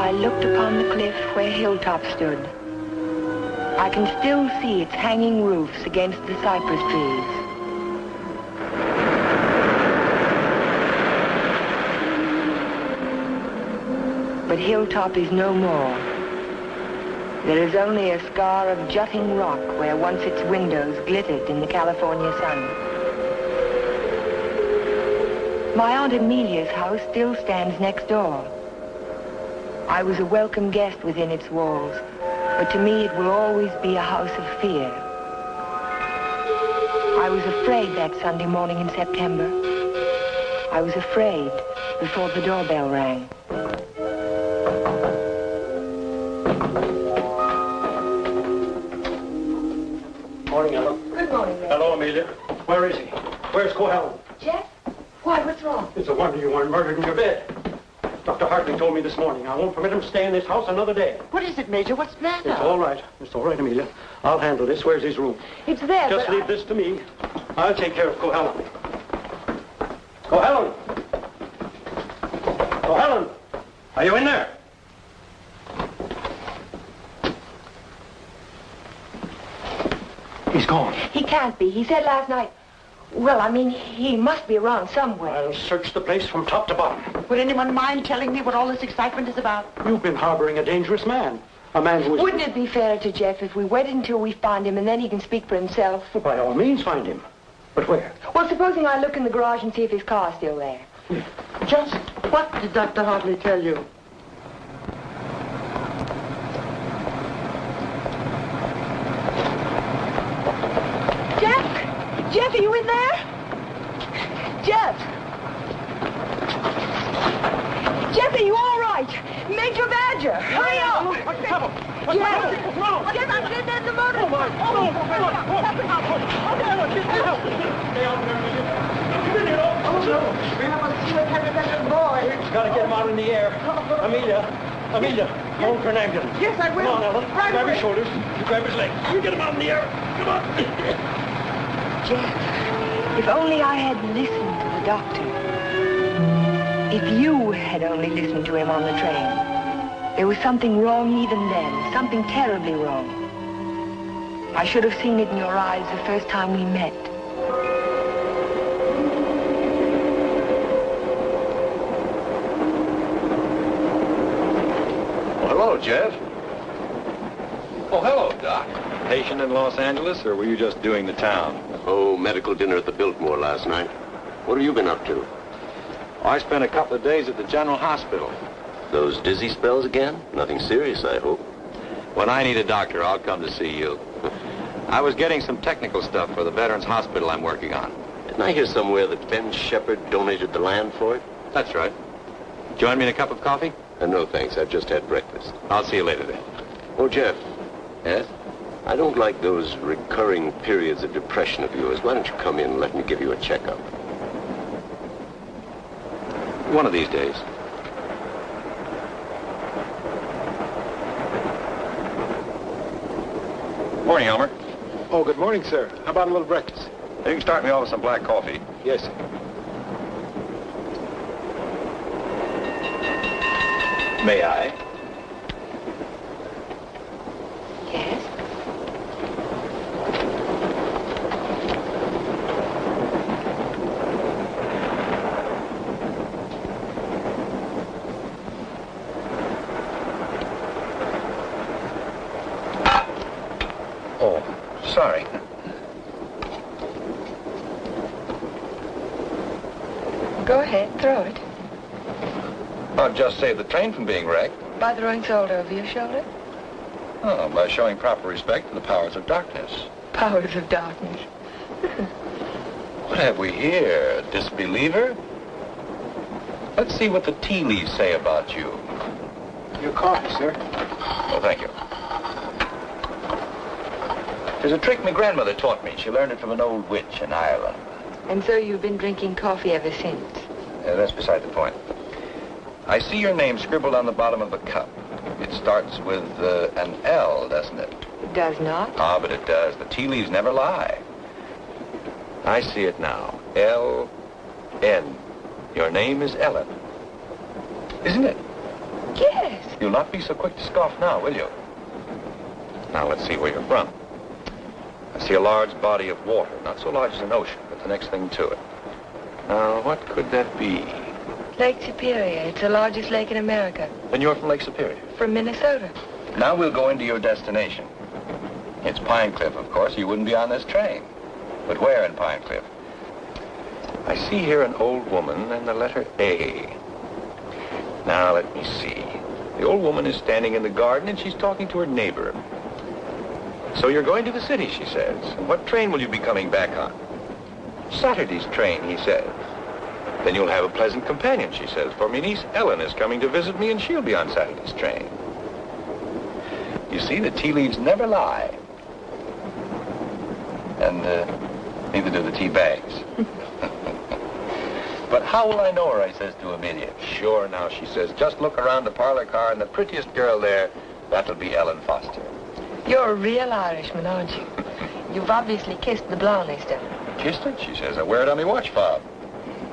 I looked upon the cliff where Hilltop stood. I can still see its hanging roofs against the cypress trees. But Hilltop is no more. There is only a scar of jutting rock where once its windows glittered in the California sun. My Aunt Amelia's house still stands next door. I was a welcome guest within its walls, but to me it will always be a house of fear. I was afraid that Sunday morning in September. I was afraid before the doorbell rang. Morning, Ella. Good morning, Ray. Hello, Amelia. Where is he? Where's Cohalan? Jeff? Why, what's wrong? It's a wonder you weren't murdered in your bed. Dr. Hartley told me this morning I won't permit him to stay in this house another day. What is it, Major? What's the matter? It's all right. It's all right, Amelia. I'll handle this. Where's his room? It's there, Just leave this to me. I'll take care of Cohalan. Cohalan! Cohalan! Are you in there? He's gone. He can't be. He said last night... Well, I mean, he must be around somewhere. I'll search the place from top to bottom. Would anyone mind telling me what all this excitement is about? You've been harboring a dangerous man. A man who is... Wouldn't it be fair to Jeff if we waited until we find him and then he can speak for himself? Well, by all means, find him. But where? Well, supposing I look in the garage and see if his car's still there. Just what did Dr. Hartley tell you? Jeff, are you in there? Jeff! Jeff, are you all right? Major Badger, hurry up! What's the trouble? Jeff! What's wrong? Jeff, I'm getting in the motor. Oh, my. Oh, stay out there, will you? Come in here, We haven't seen a little boy. Gotta get him out in the air. Amelia, phone for an ambulance. Yes, I will. Come on, Ellen. Right grab away. his shoulders. You grab his legs. You get him out in the air. Come on. Jeff, if only I had listened to the doctor. If you had only listened to him on the train. There was something wrong even then, something terribly wrong. I should have seen it in your eyes the first time we met. Well, hello, Jeff. Oh, hello, Doc. Patient in Los Angeles, or were you just doing the town? Oh, medical dinner at the Biltmore last night. What have you been up to? I spent a couple of days at the General Hospital. Those dizzy spells again? Nothing serious, I hope. When I need a doctor, I'll come to see you. I was getting some technical stuff for the Veterans Hospital I'm working on. Didn't I hear somewhere that Ben Shepard donated the land for it? That's right. Join me in a cup of coffee? No, thanks. I've just had breakfast. I'll see you later then. Oh, Jeff, Yes? I don't like those recurring periods of depression of yours. Why don't you come in and let me give you a checkup? One of these days. Morning, Elmer. Oh, good morning, sir. How about a little breakfast? You can start me off with some black coffee. Yes, sir. May I? Yes? Oh, sorry. Go ahead, throw it. I'll just save the train from being wrecked. By throwing salt over your shoulder? Oh, by showing proper respect to the powers of darkness. Powers of darkness. What have we here? A disbeliever? Let's see what the tea leaves say about you. Your coffee, sir. Oh, thank you. There's a trick my grandmother taught me. She learned it from an old witch in Ireland. And so you've been drinking coffee ever since? That's beside the point. I see your name scribbled on the bottom of the cup. It starts with an L, doesn't it? It does not. Ah, but it does. The tea leaves never lie. I see it now. L-N. Your name is Ellen. Isn't it? Yes. You'll not be so quick to scoff now, will you? Now, let's see where you're from. I see a large body of water, not so large as an ocean, but the next thing to it. Now, what could that be? Lake Superior. It's the largest lake in America. Then you're from Lake Superior? From Minnesota. Now we'll go into your destination. It's Pine Cliff, of course. You wouldn't be on this train. But where in Pine Cliff? I see here an old woman and the letter A. Now, let me see. The old woman is standing in the garden and she's talking to her neighbor. So you're going to the city, she says. And what train will you be coming back on? Saturday's train, he says. Then you'll have a pleasant companion, she says, for my niece Ellen is coming to visit me and she'll be on Saturday's train. You see, the tea leaves never lie. And neither do the tea bags. But how will I know her, I says to Amelia. Sure, now, she says, just look around the parlor car and the prettiest girl there, that'll be Ellen Foster. You're a real Irishman, aren't you? You've obviously kissed the blonde, still. Kissed her, she says. I wear it on my watch fob.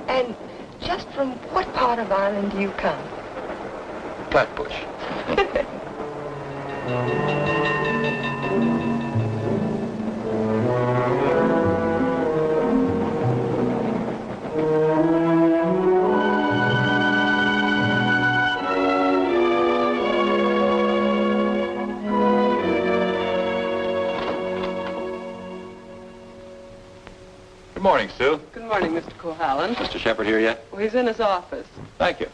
And just from what part of Ireland do you come? Flatbush. Good morning, Sue. Good morning, Mr. Cohalan. Mr. Shepard here yet? Well, he's in his office. Thank you.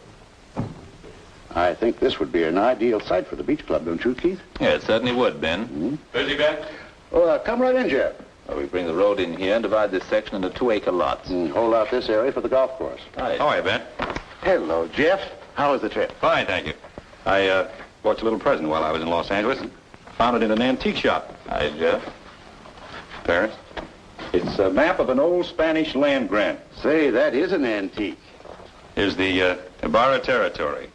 I think this would be an ideal site for the beach club, don't you, Keith? Yeah, it certainly would, Ben. Busy, Ben? Oh, come right in, Jeff. Well, we bring the road in here and divide this section into 2-acre lots. Hold out this area for the golf course. Hi. How are you, Ben? Hello, Jeff. How was the trip? Fine, thank you. I bought you a little present while I was in Los Angeles. Found it in an antique shop. Hi, Jeff. Parents? It's a map of an old Spanish land grant. Say, that is an antique. Here's the Ibarra territory.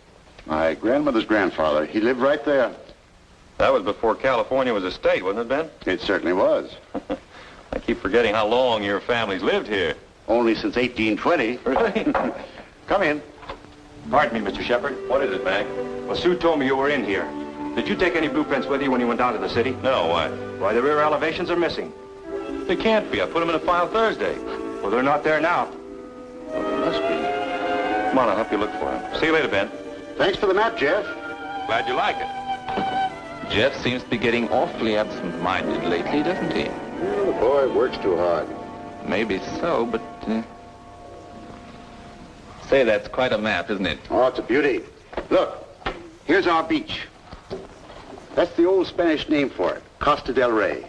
My grandmother's grandfather, he lived right there. That was before California was a state, wasn't it, Ben? It certainly was. I keep forgetting how long your family's lived here. Only since 1820. Really? Come in. Pardon me, Mr. Shepard. What is it, Mac? Well, Sue told me you were in here. Did you take any blueprints with you when you went down to the city? No, why? Why, the rear elevations are missing. They can't be. I put them in a file Thursday. Well, they're not there now. Well, they must be. Come on, I'll help you look for them. See you later, Ben. Thanks for the map, Jeff. Glad you like it. Jeff seems to be getting awfully absent-minded lately, doesn't he? Well, the boy works too hard. Maybe so, but... Say, that's quite a map, isn't it? Oh, it's a beauty. Look, here's our beach. That's the old Spanish name for it, Costa del Rey,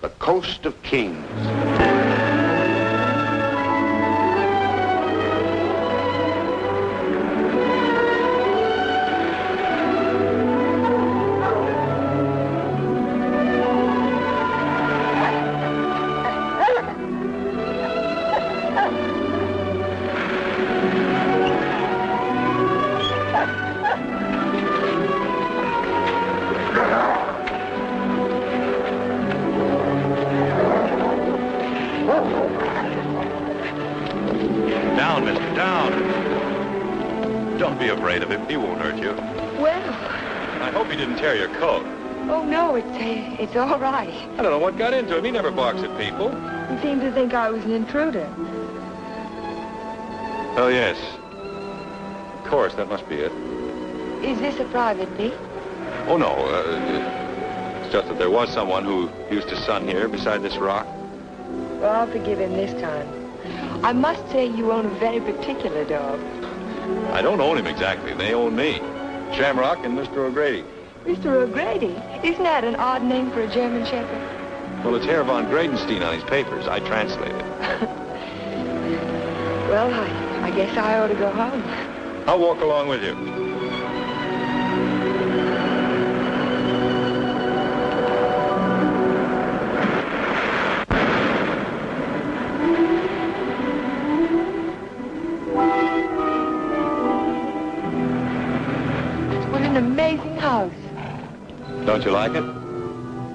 the Coast of Kings. Down, mister, down. Don't be afraid of him. He won't hurt you. Well, I hope he didn't tear your coat. oh, no, it's all right. I don't know what got into him. He never barks at people. He seemed to think I was an intruder. Oh, yes. Of course, that must be it. Is this a private beach? Oh, no. It's just that there was someone who used to sun here beside this rock. Well, I'll forgive him this time. I must say you own a very particular dog. I don't own him exactly. They own me. Shamrock and Mr. O'Grady. Mr. O'Grady? Isn't that an odd name for a German Shepherd? Well, it's Herr von Gradenstein on his papers. I translate it. Well, I guess I ought to go home. I'll walk along with you. What an amazing house. Don't you like it?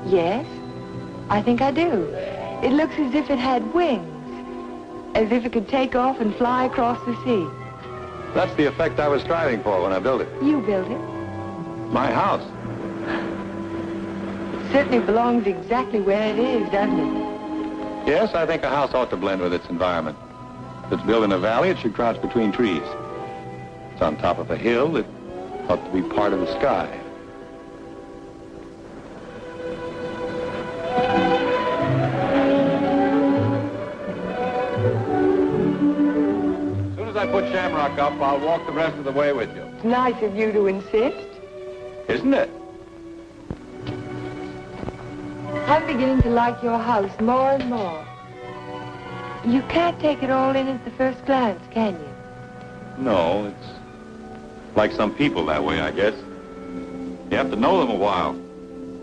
Yes, I think I do. It looks as if it had wings. As if it could take off and fly across the sea. That's the effect I was striving for when I built it. You built it. My house. It certainly belongs exactly where it is, doesn't it? Yes, I think a house ought to blend with its environment. If it's built in a valley, it should crouch between trees. If it's on top of a hill, it ought to be part of the sky. As soon as I put Shamrock up, I'll walk the rest of the way with you. It's nice of you to insist. Isn't it? I'm beginning to like your house more and more. You can't take it all in at the first glance, can you? No, it's like some people that way, I guess. You have to know them a while.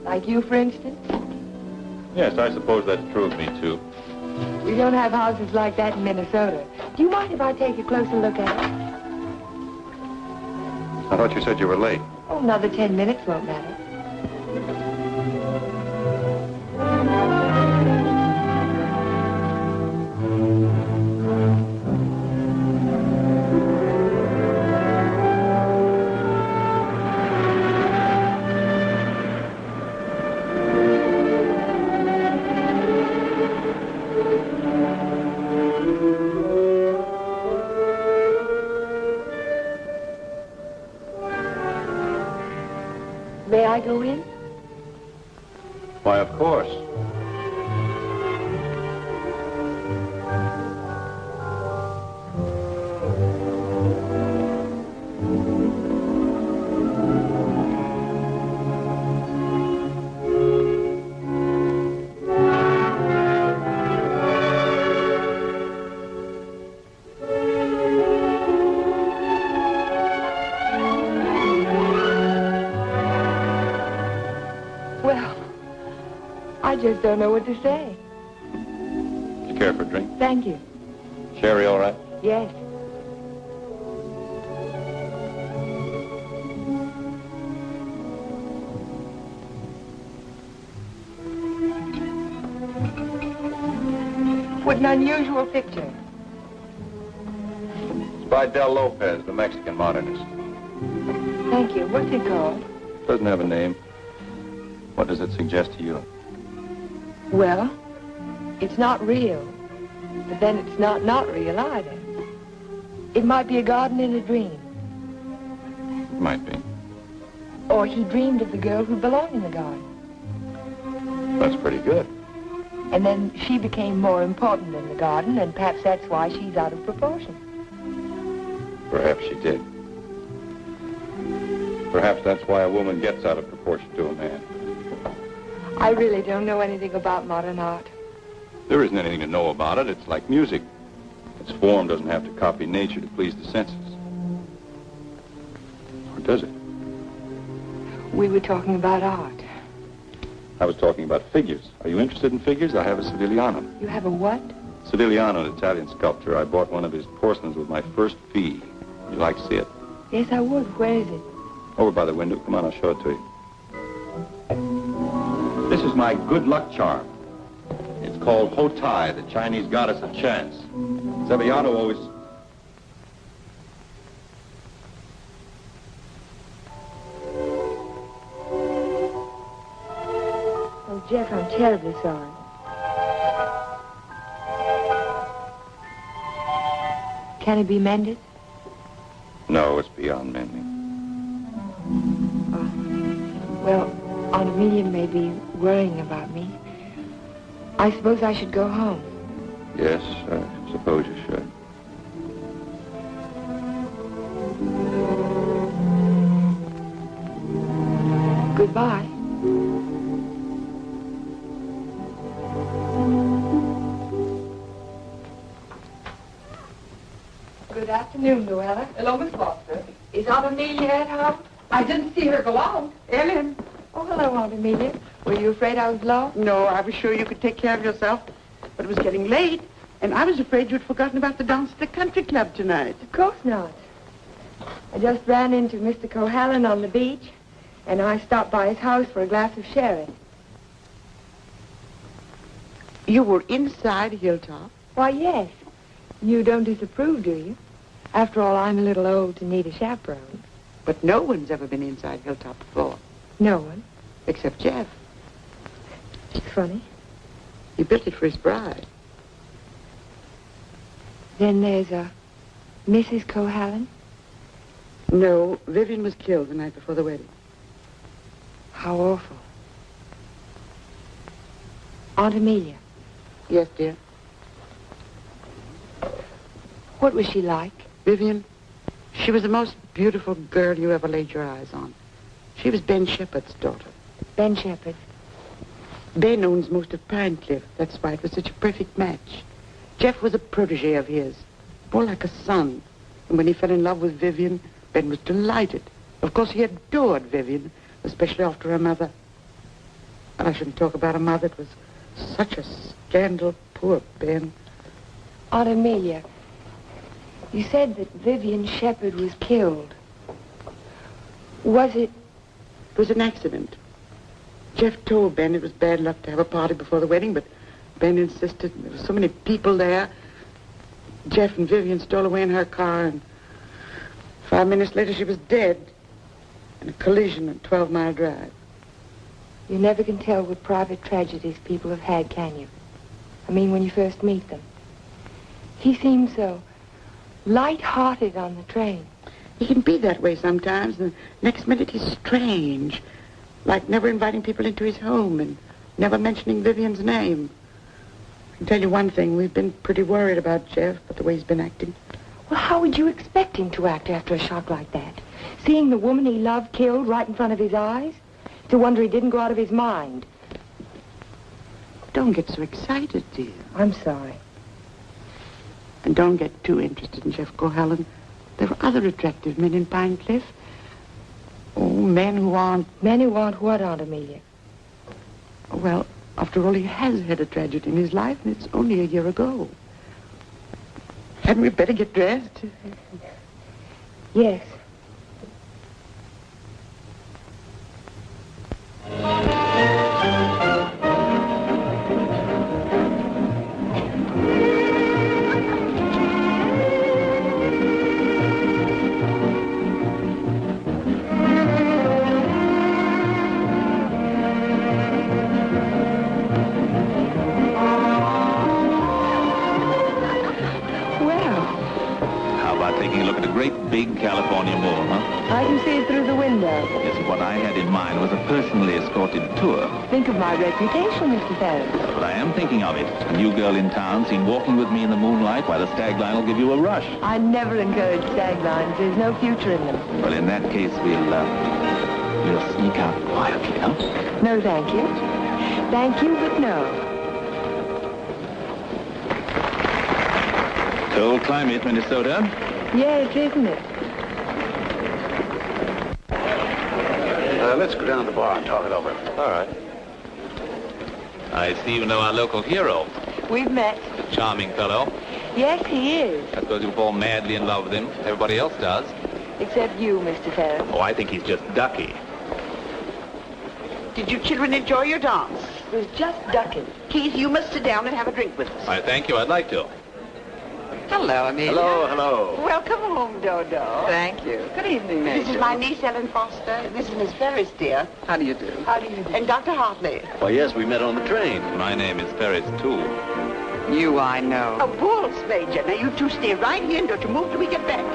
Like you, for instance? Yes, I suppose that's true of me, too. We don't have houses like that in Minnesota. Do you mind if I take a closer look at it? I thought you said you were late. Oh, another 10 minutes won't matter. May I go in? Why, of course. I just don't know what to say. You care for a drink? Thank you. Sherry, all right? Yes. What an unusual picture. It's by Del Lopez, the Mexican modernist. Thank you. What's it called? Doesn't have a name. What does it suggest to you? Well, it's not real, but then it's not real either. It might be a garden in a dream. It might be. Or he dreamed of the girl who belonged in the garden. That's pretty good. And then she became more important than the garden, and perhaps that's why she's out of proportion. Perhaps she did. Perhaps that's why a woman gets out of proportion to a man. I really don't know anything about modern art. There isn't anything to know about it. It's like music. Its form doesn't have to copy nature to please the senses. Or does it? We were talking about art. I was talking about figures. Are you interested in figures? I have a Sedigliano. You have a what? Sedigliano, an Italian sculptor. I bought one of his porcelains with my first fee. Would you like to see it? Yes, I would. Where is it? Over by the window. Come on, I'll show it to you. This is my good luck charm. It's called Hotai, the Chinese goddess of chance. Sedigliano always... Oh, Jeff, I'm terribly sorry. Can it be mended? No, it's beyond mending. Well, Aunt Amelia may be worrying about me. I suppose I should go home. Yes, I suppose you should. Goodbye. Good afternoon, Luella. Hello, Miss Foster. Is Aunt Amelia at home? I didn't see her go out. Ellen. Oh, hello, Aunt Amelia. Were you afraid I was lost? No, I was sure you could take care of yourself. But it was getting late, and I was afraid you'd forgotten about the dance at the country club tonight. Of course not. I just ran into Mr. Cohalan on the beach, and I stopped by his house for a glass of sherry. You were inside Hilltop? Why, yes. You don't disapprove, do you? After all, I'm a little old to need a chaperone. But no one's ever been inside Hilltop before. No one. Except Jeff. Funny. He built it for his bride. Then there's a Mrs. Cohalan. No, Vivian was killed the night before the wedding. How awful. Aunt Amelia. Yes, dear. What was she like? Vivian, she was the most beautiful girl you ever laid your eyes on. She was Ben Shepherd's daughter. Ben Shepherd. Ben owns most of Pine Cliff. That's why it was such a perfect match. Jeff was a protege of his, more like a son. And when he fell in love with Vivian, Ben was delighted. Of course, he adored Vivian, especially after her mother. And I shouldn't talk about a mother. It was such a scandal. Poor Ben. Aunt Amelia, you said that Vivian Shepherd was killed. Was it? It was an accident. Jeff told Ben it was bad luck to have a party before the wedding, but Ben insisted. There were so many people there. Jeff and Vivian stole away in her car, and 5 minutes later she was dead in a collision at 12-Mile Drive. You never can tell what private tragedies people have had, can you? I mean, when you first meet them. He seemed so light-hearted on the train. He can be that way sometimes. The next minute he's strange, like never inviting people into his home and never mentioning Vivian's name. I can tell you one thing. We've been pretty worried about Jeff, but the way he's been acting. Well, how would you expect him to act after a shock like that? Seeing the woman he loved killed right in front of his eyes? It's a wonder he didn't go out of his mind. Don't get so excited, dear. I'm sorry. And don't get too interested in Jeff Cohalan. There are other attractive men in Pine Cliff. Oh, men who aren't... Men who aren't what, Aunt Amelia? Well, after all, he has had a tragedy in his life, and it's only a year ago. Hadn't we better get dressed? Yes. Big California mall, huh? I can see it through the window. Yes, what I had in mind was a personally escorted tour. Think of my reputation, Mr. Ferris. But I am thinking of it. A new girl in town seen walking with me in the moonlight while the stag line will give you a rush. I never encourage stag lines. There's no future in them. Well, in that case, we'll sneak out quietly, huh? No, thank you. Thank you, but no. Cold climate, Minnesota. Yes, isn't it? Let's go down to the bar and talk it over. All right. I see you know our local hero. We've met. Charming fellow. Yes, he is. I suppose you fall madly in love with him. Everybody else does. Except you, Mr. Ferris. Oh, I think he's just ducky. Did you children enjoy your dance? It was just ducking. Keith, you must sit down and have a drink with us. I thank you. I'd like to. Hello, Amelia. Hello, hello. Welcome home, Dodo. Thank you. Good evening, Major. This is my niece, Ellen Foster. This is Miss Ferris, dear. How do you do? How do you do? And Dr. Hartley. Why, yes, we met on the train. My name is Ferris, too. You, I know. A waltz, Major. Now, you two stay right here and don't you move till we get back.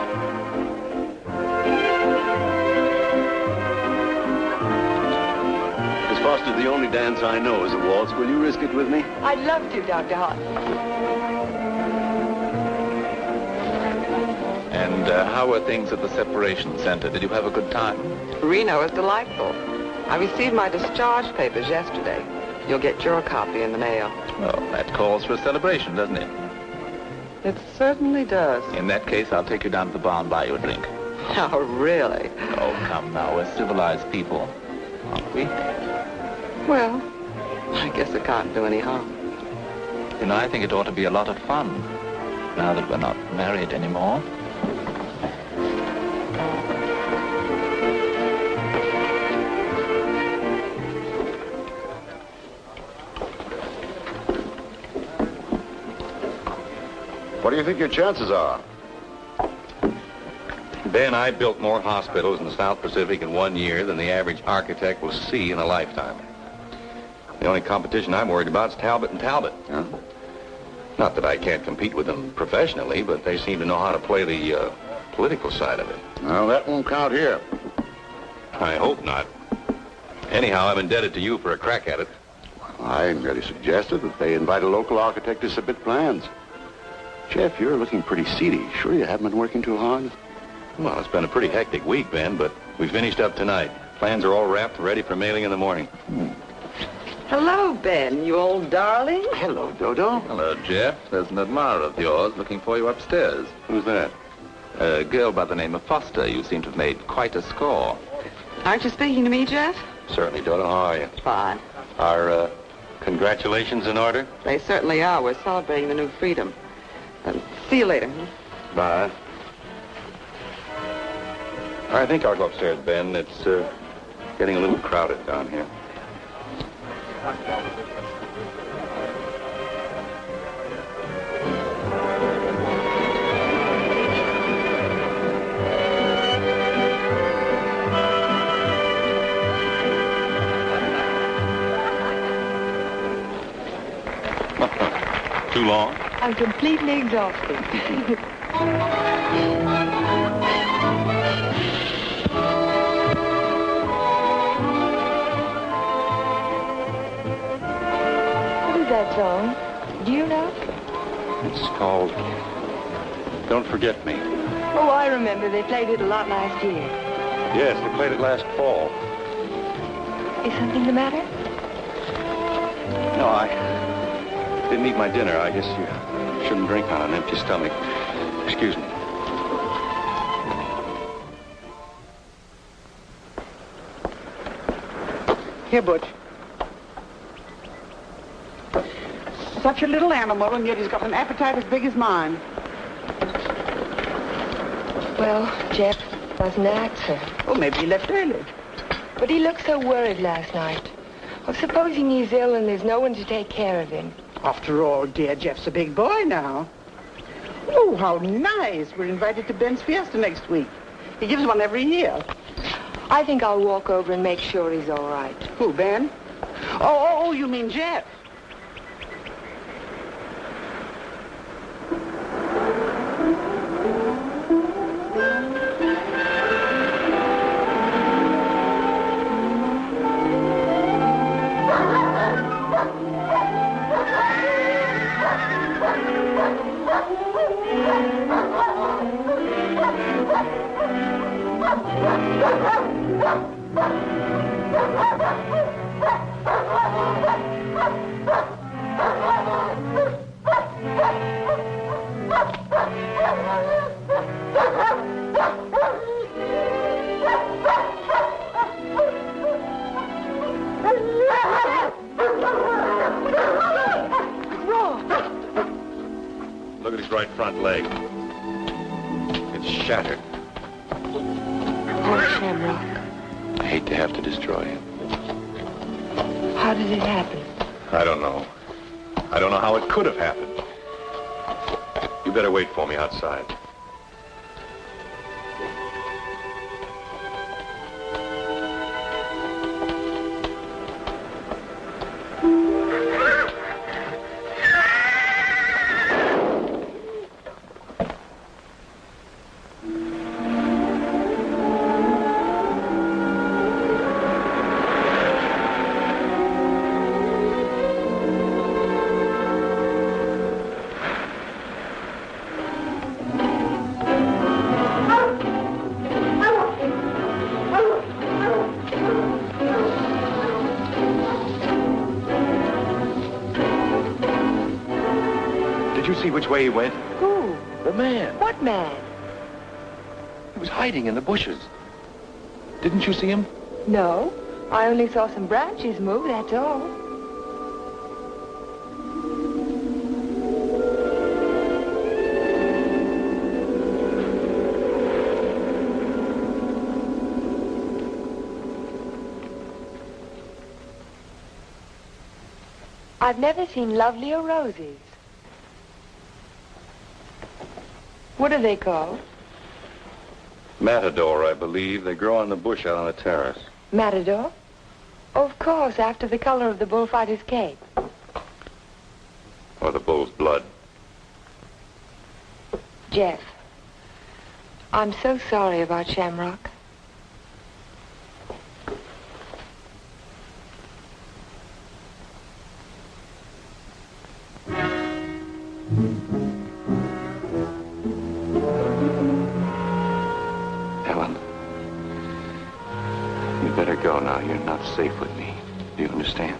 Miss Foster, the only dance I know is a waltz. Will you risk it with me? I'd love to, Dr. Hartley. And how were things at the separation center? Did you have a good time? Reno is delightful. I received my discharge papers yesterday. You'll get your copy in the mail. Well, that calls for a celebration, doesn't it? It certainly does. In that case, I'll take you down to the bar and buy you a drink. Oh, really? Oh, come now. We're civilized people, aren't we? Well, I guess it can't do any harm. You know, I think it ought to be a lot of fun, now that we're not married anymore. What do you think your chances are? Ben, I built more hospitals in the South Pacific in 1 year than the average architect will see in a lifetime. The only competition I'm worried about is Talbot and Talbot. Huh? Not that I can't compete with them professionally, but they seem to know how to play the political side of it. Well, that won't count here. I hope not. Anyhow, I'm indebted to you for a crack at it. I merely suggested that they invite a local architect to submit plans. Jeff, you're looking pretty seedy. Sure you haven't been working too hard? Well, it's been a pretty hectic week, Ben, but we finished up tonight. Plans are all wrapped, ready for mailing in the morning. Hello, Ben, you old darling. Hello, Dodo. Hello, Jeff. There's an admirer of yours looking for you upstairs. Who's that? A girl by the name of Foster. You seem to have made quite a score. Aren't you speaking to me, Jeff? Certainly, Dodo. How are you? Fine. Are, congratulations in order? They certainly are. We're celebrating the new freedom. See you later. Bye. I think I'll go upstairs, Ben. It's, getting a little crowded down here. Too long? I'm completely exhausted. What is that song? Do you know? It's called Don't Forget Me. Oh, I remember. They played it a lot last year. Yes, they played it last fall. Is something the matter? No, I didn't eat my dinner. I guess you shouldn't drink on an empty stomach. Excuse me. Here, Butch. Such a little animal, and yet he's got an appetite as big as mine. Well, Jeff doesn't answer. Oh, maybe he left early. But he looked so worried last night. Well, supposing he's ill and there's no one to take care of him. After all, dear, Jeff's a big boy now. Oh, how nice. We're invited to Ben's Fiesta next week. He gives one every year. I think I'll walk over and make sure he's all right. Who, Ben? Oh, you mean Jeff? Look at his right front leg. It's shattered. Poor Shamrock. I hate to have to destroy him. How did it happen? I don't know. I don't know how it could have happened. You better wait for me outside. Did you see which way he went? Who? The man. What man? He was hiding in the bushes. Didn't you see him? No. I only saw some branches move, that's all. I've never seen lovelier roses. What are they called? Matador, I believe. They grow on the bush out on the terrace. Matador? Of course, after the color of the bullfighter's cape. Or the bull's blood. Jeff, I'm so sorry about Shamrock. Helen, you better go now. You're not safe with me. Do you understand?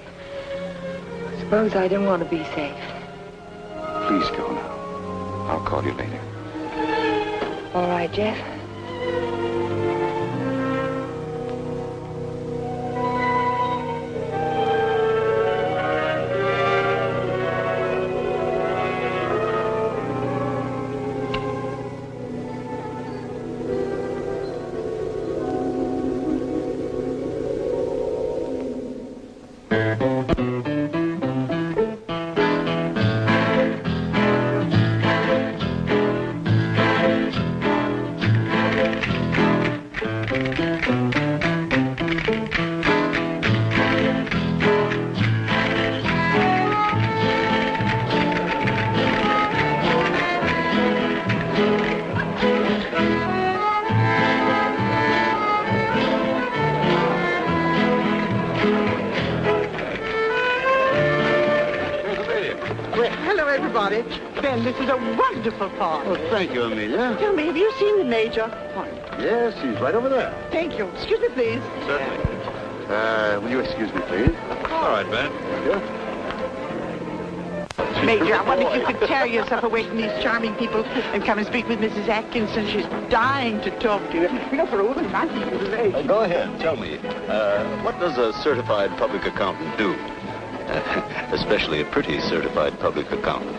Suppose I don't want to be safe. Please go now. I'll call you later. All right, Jeff. Ben, this is a wonderful part. Oh, thank you, Amelia. Tell me, have you seen the Major? Why, yes, he's right over there. Thank you. Excuse me, please. Certainly. Will you excuse me, please? All right, Ben. Major, I wonder if you could tear yourself away from these charming people and come and speak with Mrs. Atkinson. She's dying to talk to you. You know, for over 90 years of age. Go ahead, tell me. What does a certified public accountant do? Especially a pretty certified public accountant.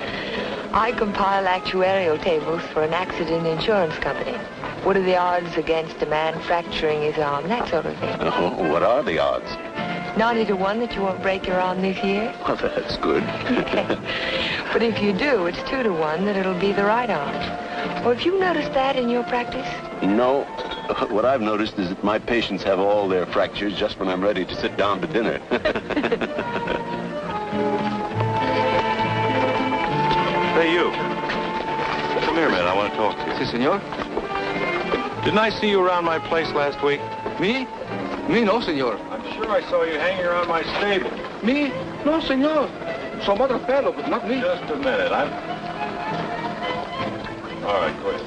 I compile actuarial tables for an accident insurance company. What are the odds against a man fracturing his arm? That sort of thing. Oh, what are the odds? 90 to 1 that you won't break your arm this year. Well, that's good. Okay. But if you do, it's 2 to 1 that it'll be the right arm. Well, have you noticed that in your practice? No. What I've noticed is that my patients have all their fractures just when I'm ready to sit down to dinner. Hey, you. Come here a minute. I want to talk to you. Si, senor. Didn't I see you around my place last week? Me? Me, no, senor. I'm sure I saw you hanging around my stable. Me? No, senor. Some other fellow, but not me. Just a minute. All right, go ahead.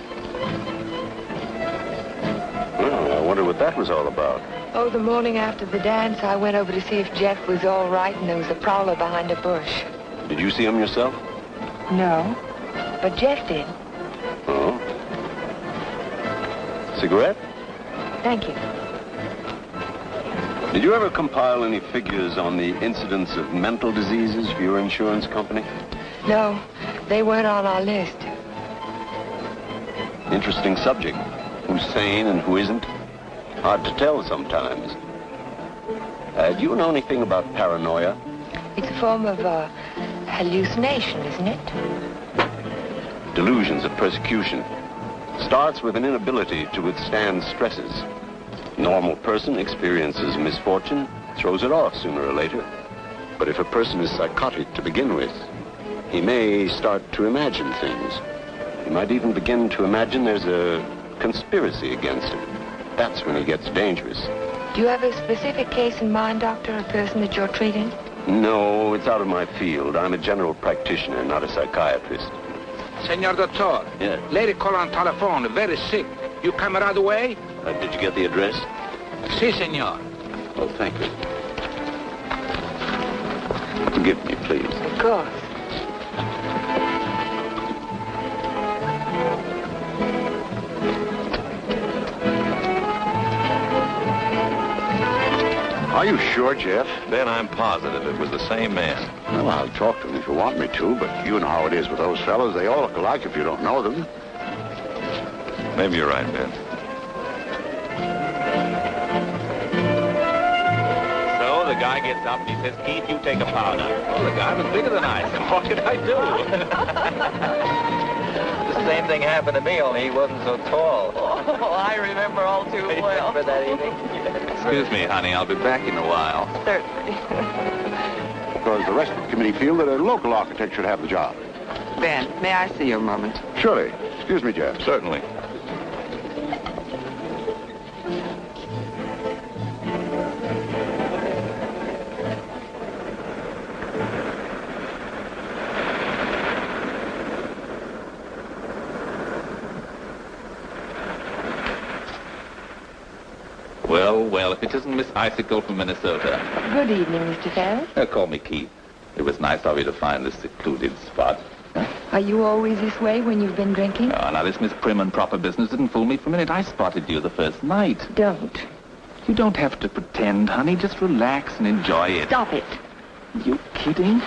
Well, I wonder what that was all about. Oh, the morning after the dance, I went over to see if Jeff was all right, and there was a prowler behind a bush. Did you see him yourself? No, but Jeff did. Oh. Cigarette? Thank you. Did you ever compile any figures on the incidence of mental diseases for your insurance company? No, they weren't on our list. Interesting subject. Who's sane and who isn't? Hard to tell sometimes. Do you know anything about paranoia? It's a form of hallucination, isn't it? Delusions of persecution. Starts with an inability to withstand stresses. Normal person experiences misfortune, throws it off sooner or later. But if a person is psychotic to begin with, he may start to imagine things. He might even begin to imagine there's a conspiracy against him. That's when he gets dangerous. Do you have a specific case in mind, Doctor, a person that you're treating? No, it's out of my field. I'm a general practitioner, not a psychiatrist. Senor Doctor. Yes. Lady call on telephone, very sick. You come right away? Did you get the address? Si, senor. Oh, thank you. Forgive me, please. Of course. Are you sure, Jeff? Ben, I'm positive it was the same man. Well, I'll talk to him if you want me to, but you know how it is with those fellows. They all look alike if you don't know them. Maybe you're right, Ben. So the guy gets up and he says, Keith, you take a powder. Well, the guy was bigger than I. So what could I do? This is same thing happened to me, only he wasn't so tall. Oh, I remember all too well. Remember that evening? Excuse me, honey. I'll be back in a while. Certainly. Because the rest of the committee feel that a local architect should have the job. Ben, may I see you a moment? Surely. Excuse me, Jeff. Certainly. Well, if it isn't Miss Icicle from Minnesota. Good evening, Mr. Ferris. Call me Keith. It was nice of you to find this secluded spot. Are you always this way when you've been drinking? Oh, now, this Miss Prim and Proper business didn't fool me for a minute. I spotted you the first night. Don't. You don't have to pretend, honey. Just relax and enjoy it. Stop it. You kidding?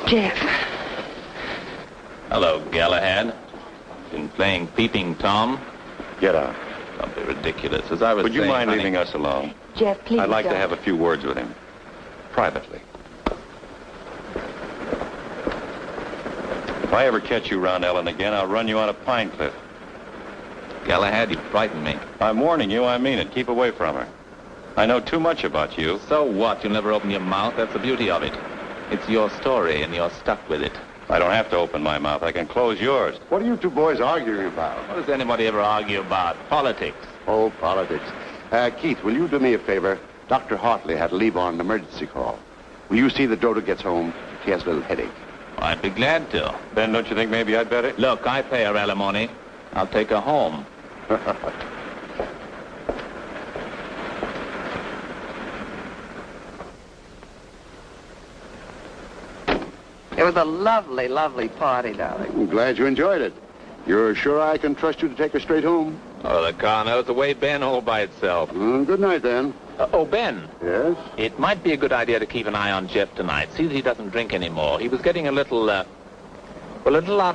Jeff. Hello, Galahad. Been playing Peeping Tom? Get out. Don't be ridiculous. As I was Would you saying, mind honey, leaving us alone? Jeff, please I'd like to don't. have a few words with him. Privately. If I ever catch you around Ellen again, I'll run you on a pine cliff. Galahad, you frightened me. I'm warning you, I mean it. Keep away from her. I know too much about you. So what? You'll never open your mouth. That's the beauty of it. It's your story, and you're stuck with it. I don't have to open my mouth. I can close yours. What are you two boys arguing about? What does anybody ever argue about? Politics. Oh, politics. Keith, will you do me a favor? Dr. Hartley had to leave on an emergency call. Will you see that Dodo gets home? She has a little headache. I'd be glad to. Ben, don't you think maybe I'd better? Look, I pay her alimony. I'll take her home. It was a lovely, lovely party, darling. I'm glad you enjoyed it. You're sure I can trust you to take her straight home? Oh, the car knows the way, Ben, all by itself. Good night, then. Oh, Ben. Yes? It might be a good idea to keep an eye on Jeff tonight. See that he doesn't drink anymore. He was getting a little out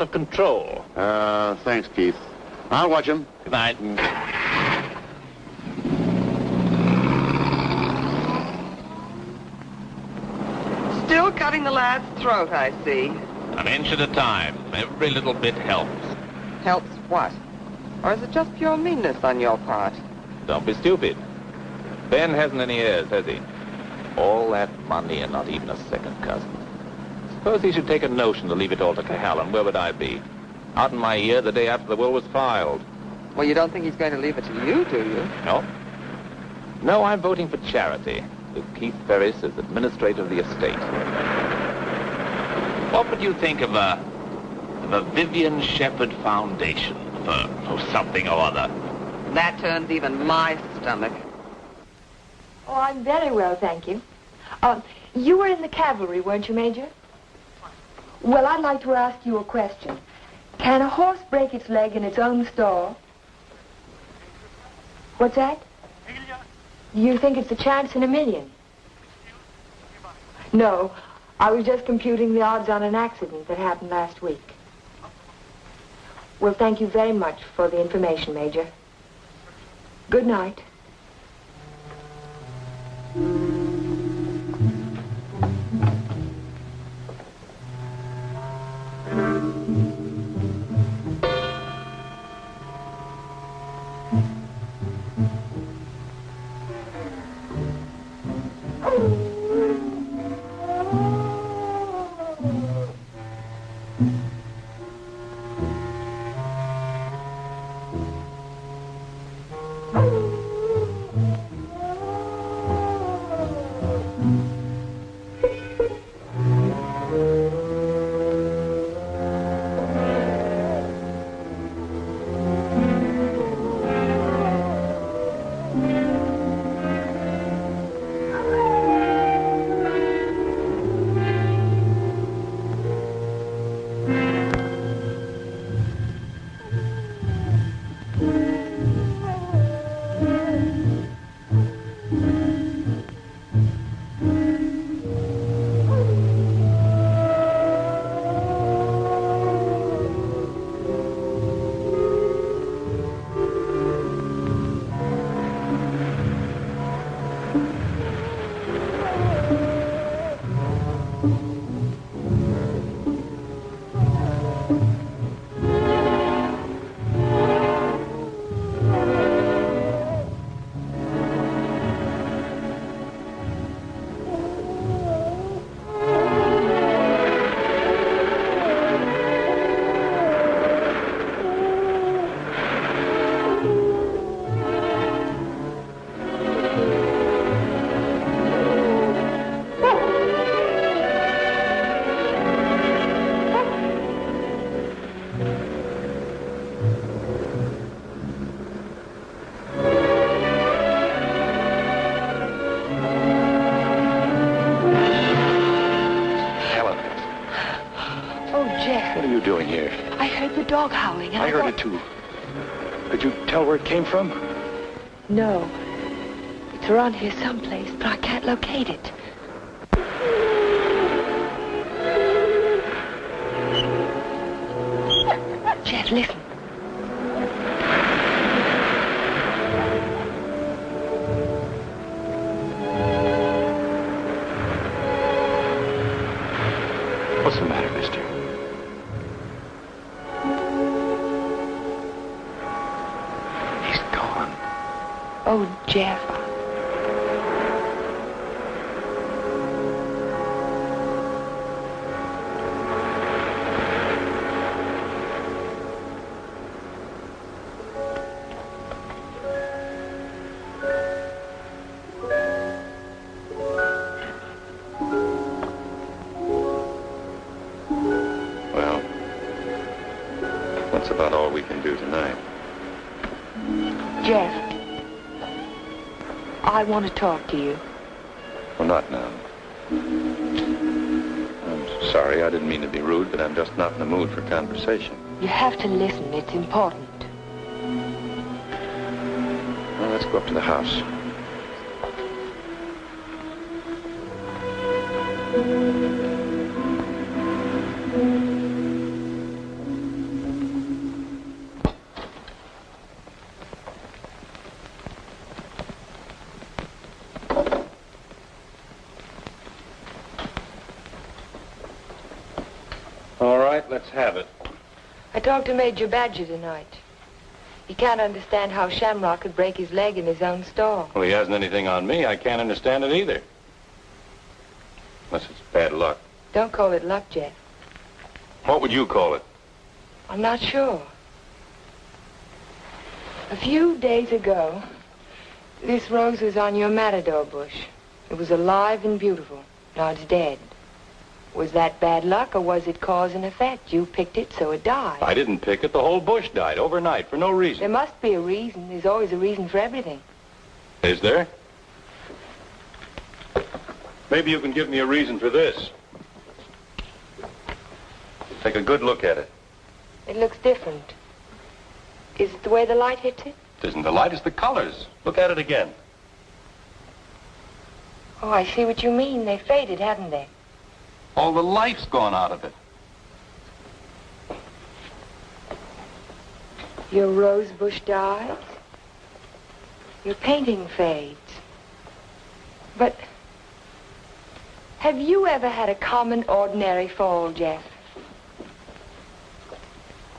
of control. Thanks, Keith. I'll watch him. Good night. Still cutting the lad's throat, I see. An inch at a time. Every little bit helps. Helps what? Or is it just pure meanness on your part? Don't be stupid. Ben hasn't any heirs, has he? All that money and not even a second cousin. Suppose he should take a notion to leave it all to Cohalan. Where would I be? Out in my ear the day after the will was filed. Well, you don't think he's going to leave it to you, do you? No. No, I'm voting for charity. With Keith Ferris as administrator of the estate. What would you think of a Vivian Shepherd Foundation for something or other? That turns even my stomach. Oh, I'm very well, thank you. You were in the cavalry, weren't you, Major? Well, I'd like to ask you a question. Can a horse break its leg in its own stall? What's that? You think it's a chance in a million? No, I was just computing the odds on an accident that happened last week. Well, thank you very much for the information, Major. Good night. dog howling. I heard it too. Could you tell where it came from? No. It's around here someplace, but I can't locate it. Jeff, listen. What's the matter, mister? He's gone. Oh, Jeff. About all we can do tonight. Jeff, I want to talk to you. Well, not now. I'm sorry, I didn't mean to be rude, but I'm just not in the mood for conversation. You have to listen. It's important. Well, let's go up to the house. Let's have it. I talked to Major Badger tonight. He can't understand how Shamrock could break his leg in his own stall. Well, he hasn't anything on me. I can't understand it either. Unless it's bad luck. Don't call it luck, Jeff. What would you call it? I'm not sure. A few days ago, this rose was on your matador bush. It was alive and beautiful. Now it's dead. Was that bad luck, or was it cause and effect? You picked it, so it died. I didn't pick it. The whole bush died overnight for no reason. There must be a reason. There's always a reason for everything. Is there? Maybe you can give me a reason for this. Take a good look at it. It looks different. Is it the way the light hits it? It isn't the light, it's the colors. Look at it again. Oh, I see what you mean. They faded, haven't they? All the life's gone out of it. Your rose bush dies. Your painting fades. But have you ever had a common, ordinary fall, Jeff?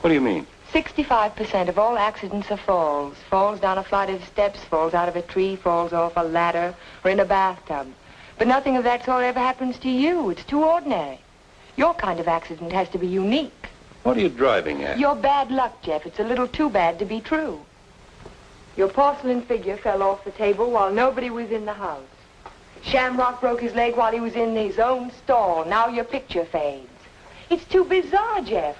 What do you mean? 65% of all accidents are falls. Falls down a flight of steps, falls out of a tree, falls off a ladder, or in a bathtub. But nothing of that sort ever happens to you. It's too ordinary. Your kind of accident has to be unique. What are you driving at? Your bad luck, Jeff. It's a little too bad to be true. Your porcelain figure fell off the table while nobody was in the house. Shamrock broke his leg while he was in his own stall. Now your picture fades. It's too bizarre, Jeff.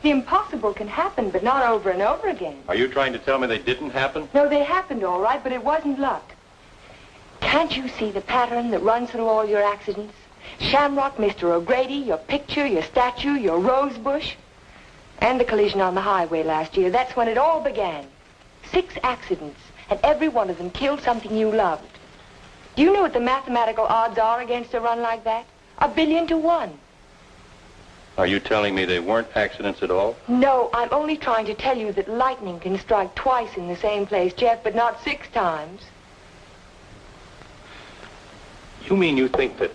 The impossible can happen, but not over and over again. Are you trying to tell me they didn't happen? No, they happened all right, but it wasn't luck. Can't you see the pattern that runs through all your accidents? Shamrock, Mr. O'Grady, your picture, your statue, your rose bush, and the collision on the highway last year. That's when it all began. 6 accidents, and every one of them killed something you loved. Do you know what the mathematical odds are against a run like that? 1 billion to 1. Are you telling me they weren't accidents at all? No, I'm only trying to tell you that lightning can strike twice in the same place, Jeff, but not 6 times. You mean you think that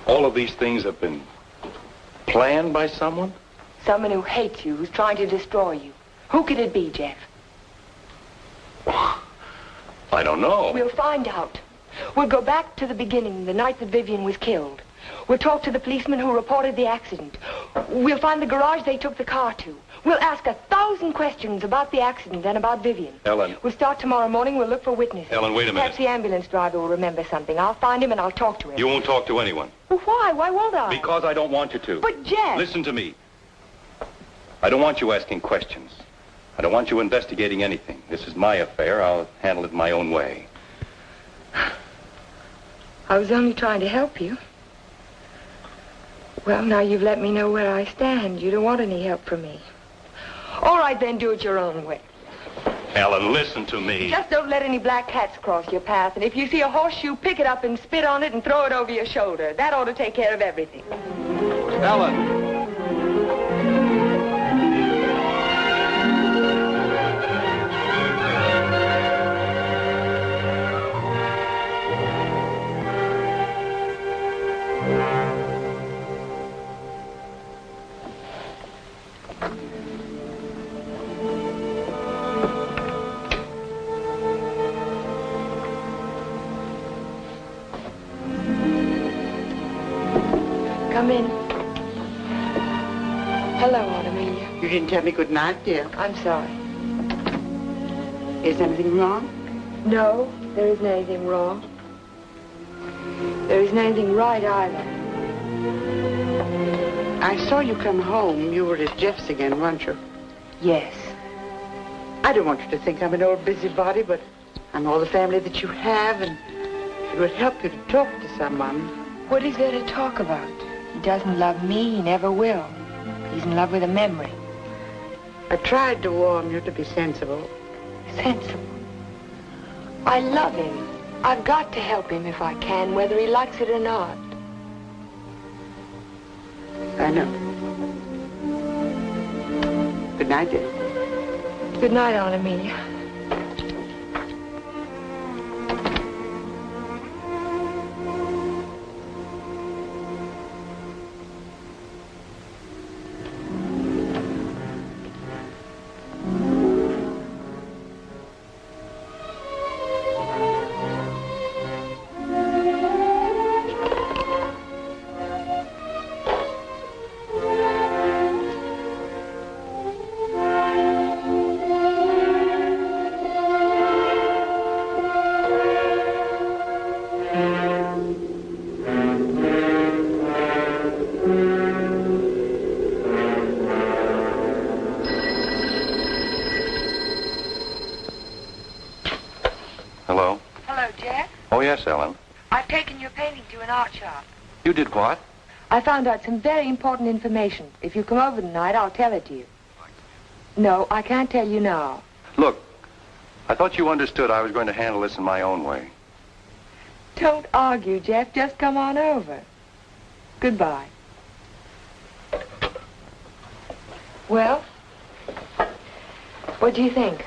all of these things have been planned by someone? Someone who hates you, who's trying to destroy you. Who could it be, Jeff? I don't know. We'll find out. We'll go back to the beginning, the night that Vivian was killed. We'll talk to the policeman who reported the accident. We'll find the garage they took the car to. We'll ask 1,000 questions about the accident and about Vivian. Ellen. We'll start tomorrow morning. We'll look for witnesses. Ellen, wait a minute. Perhaps the ambulance driver will remember something. I'll find him and I'll talk to him. You won't talk to anyone. Well, why? Why won't I? Because I don't want you to. But, Jeff... Listen to me. I don't want you asking questions. I don't want you investigating anything. This is my affair. I'll handle it my own way. I was only trying to help you. Well, now you've let me know where I stand. You don't want any help from me. All right, then, do it your own way. Ellen, listen to me. Just don't let any black cats cross your path. And if you see a horseshoe, pick it up and spit on it and throw it over your shoulder. That ought to take care of everything. Ellen. Come in. Hello, Aunt Amelia. You didn't tell me good night, dear. I'm sorry. Is anything wrong? No, there isn't anything wrong. There isn't anything right either. I saw you come home. You were at Jeff's again, weren't you? Yes. I don't want you to think I'm an old busybody, but I'm all the family that you have, and it would help you to talk to someone. What is there to talk about? He doesn't love me. He never will. He's in love with a memory. I tried to warn you to be sensible. Sensible. I love him. I've got to help him if I can, whether he likes it or not. I know. Good night, dear. Good night, Aunt Amelia. Hello? Hello, Jeff. Oh, yes, Ellen. I've taken your painting to an art shop. You did what? I found out some very important information. If you come over tonight, I'll tell it to you. No, I can't tell you now. Look, I thought you understood I was going to handle this in my own way. Don't argue, Jeff. Just come on over. Goodbye. Well, what do you think?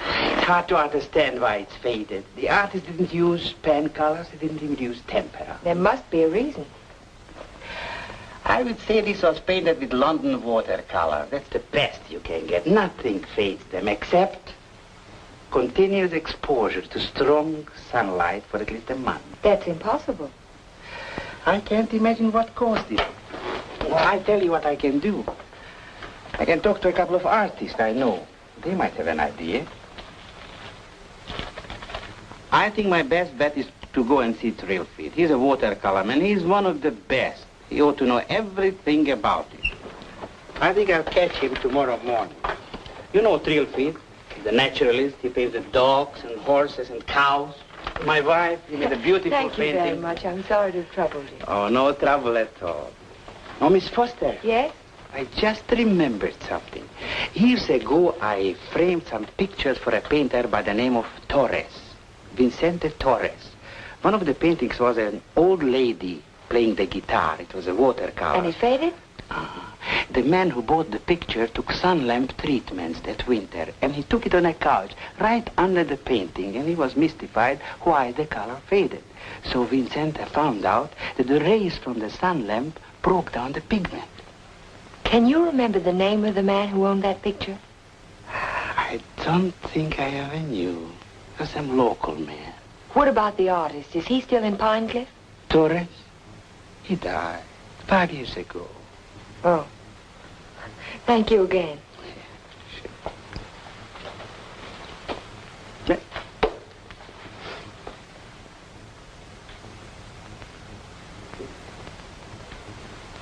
It's hard to understand why it's faded. The artist didn't use pen colors. He didn't even use tempera. There must be a reason. I would say this was painted with London watercolor. That's the best you can get. Nothing fades them except continuous exposure to strong sunlight for at least a month. That's impossible. I can't imagine what caused it. Well, I tell you what I can do. I can talk to a couple of artists I know. They might have an idea. I think my best bet is to go and see Trilfeed. He's a watercolor man. He's one of the best. He ought to know everything about it. I think I'll catch him tomorrow morning. You know Trilfeed, the naturalist. He paints the dogs and horses and cows. My wife, he made a beautiful Thank you painting. very much. I'm sorry to have troubled you. Oh, no trouble at all. Oh, Miss Foster. Yes? I just remembered something. Years ago, I framed some pictures for a painter by the name of Torres, Vicente Torres. One of the paintings was an old lady playing the guitar. It was a watercolor. And it faded? The man who bought the picture took sun lamp treatments that winter, and he took it on a couch right under the painting, and he was mystified why the color faded. So Vicente found out that the rays from the sun lamp broke down the pigment. Can you remember the name of the man who owned that picture? I don't think I ever knew. It was some local man. What about the artist? Is he still in Pine Cliff? Torres? He died 5 years ago. Oh. Thank you again. Yeah.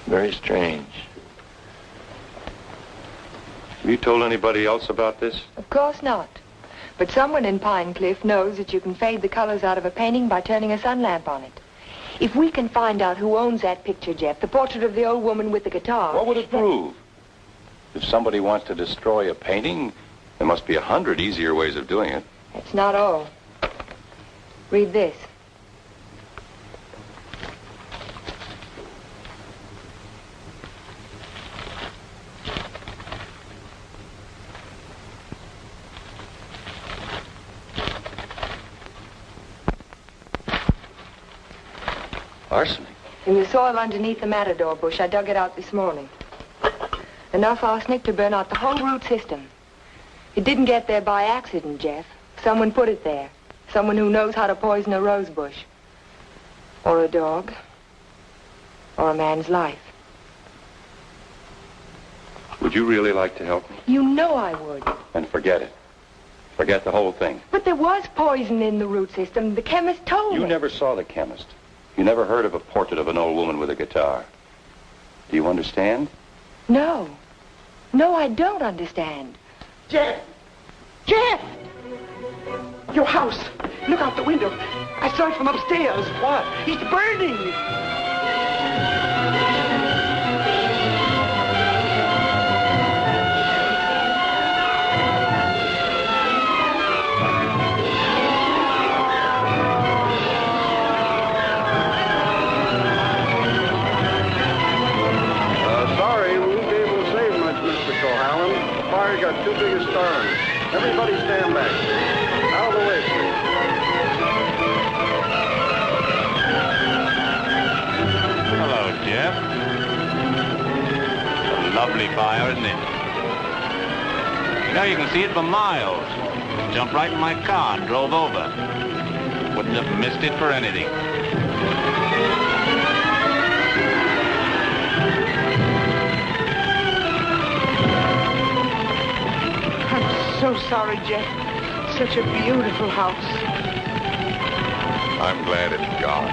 Very strange. Have you told anybody else about this? Of course not. But someone in Pine Cliff knows that you can fade the colors out of a painting by turning a sun lamp on it. If we can find out who owns that picture, Jeff, the portrait of the old woman with the guitar... What would it prove? If somebody wants to destroy a painting, there must be 100 easier ways of doing it. That's not all. Read this. Arsenic? In the soil underneath the matador bush, I dug it out this morning. Enough arsenic to burn out the whole root system. It didn't get there by accident, Jeff. Someone put it there. Someone who knows how to poison a rose bush. Or a dog. Or a man's life. Would you really like to help me? You know I would. Then forget it. Forget the whole thing. But there was poison in the root system. The chemist told me. You never saw the chemist. You never heard of a portrait of an old woman with a guitar. Do you understand? No. No, I don't understand. Jeff! Jeff! Your house. Look out the window. I saw it from upstairs. What? It's burning. Sorry, we won't be able to save much, Mr. Cohalan. The fire got too big a start. Everybody stand back. Out of the way, please. Hello, Jeff. It's a lovely fire, isn't it? You know, you can see it for miles. Jumped right in my car and drove over. Wouldn't have missed it for anything. I'm so sorry, Jeff. Such a beautiful house. I'm glad it's gone.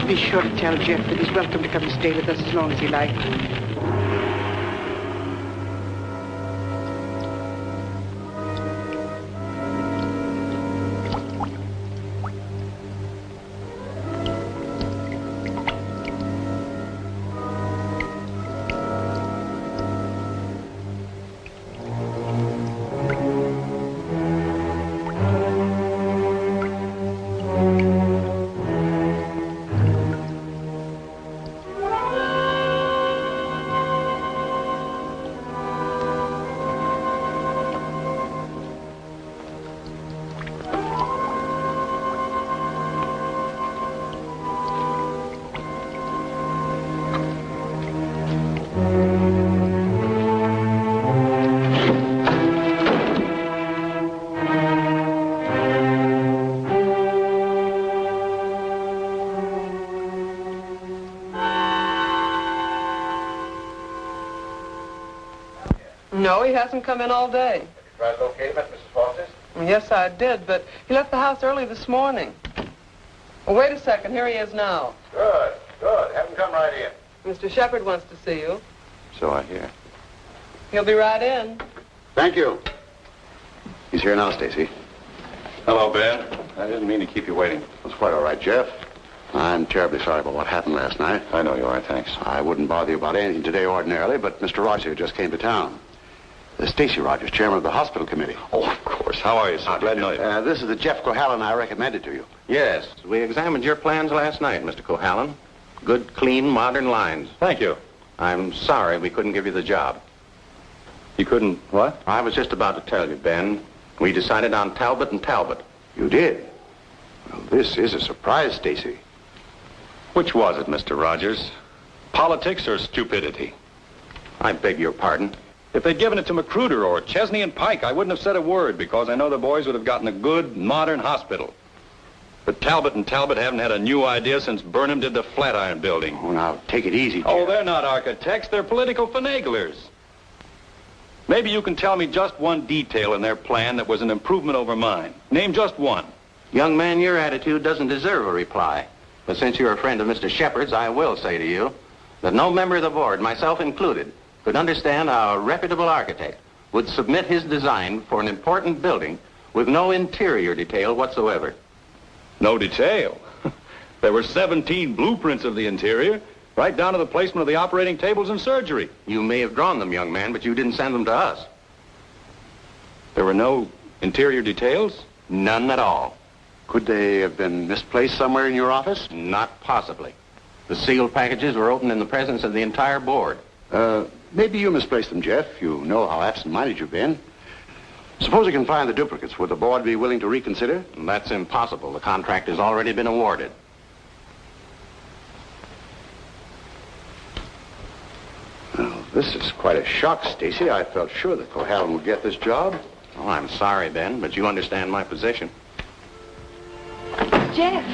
Be sure to tell Jeff that he's welcome to come and stay with us as long as he likes. No, he hasn't come in all day. Have you tried to locate him at Mrs. Foster's? Yes, I did, but he left the house early this morning. Well, wait a second. Here he is now. Good, good. Have him come right in. Mr. Shepard wants to see you. So I hear. He'll be right in. Thank you. He's here now, Stacy. Hello, Ben. I didn't mean to keep you waiting. It's quite all right, Jeff. I'm terribly sorry about what happened last night. I know you are, thanks. I wouldn't bother you about anything today ordinarily, but Mr. Rogers just came to town. Stacy Rogers, chairman of the hospital committee. Oh, of course. How are you, sir? Glad to know you. This is the Jeff Cohalan I recommended to you. Yes, we examined your plans last night, Mr. Cohalan. Good, clean, modern lines. Thank you. I'm sorry we couldn't give you the job. You couldn't, what? I was just about to tell you, Ben. We decided on Talbot and Talbot. You did? Well, this is a surprise, Stacy. Which was it, Mr. Rogers? Politics or stupidity? I beg your pardon. If they'd given it to Magruder or Chesney and Pike, I wouldn't have said a word because I know the boys would have gotten a good, modern hospital. But Talbot and Talbot haven't had a new idea since Burnham did the Flatiron Building. Oh, now, take it easy, Jeff. Oh, they're not architects. They're political finaglers. Maybe you can tell me just one detail in their plan that was an improvement over mine. Name just one. Young man, your attitude doesn't deserve a reply. But since you're a friend of Mr. Shepard's, I will say to you that no member of the board, myself included, could understand how a reputable architect would submit his design for an important building with no interior detail whatsoever. No detail? There were 17 blueprints of the interior, right down to the placement of the operating tables and surgery. You may have drawn them, young man, but you didn't send them to us. There were no interior details? None at all. Could they have been misplaced somewhere in your office? Not possibly. The sealed packages were opened in the presence of the entire board. Maybe you misplaced them, Jeff. You know how absent-minded you've been. Suppose you can find the duplicates. Would the board be willing to reconsider? That's impossible. The contract has already been awarded. Well, this is quite a shock, Stacy. I felt sure that Cohalan would get this job. Oh, I'm sorry, Ben, but you understand my position. Jeff,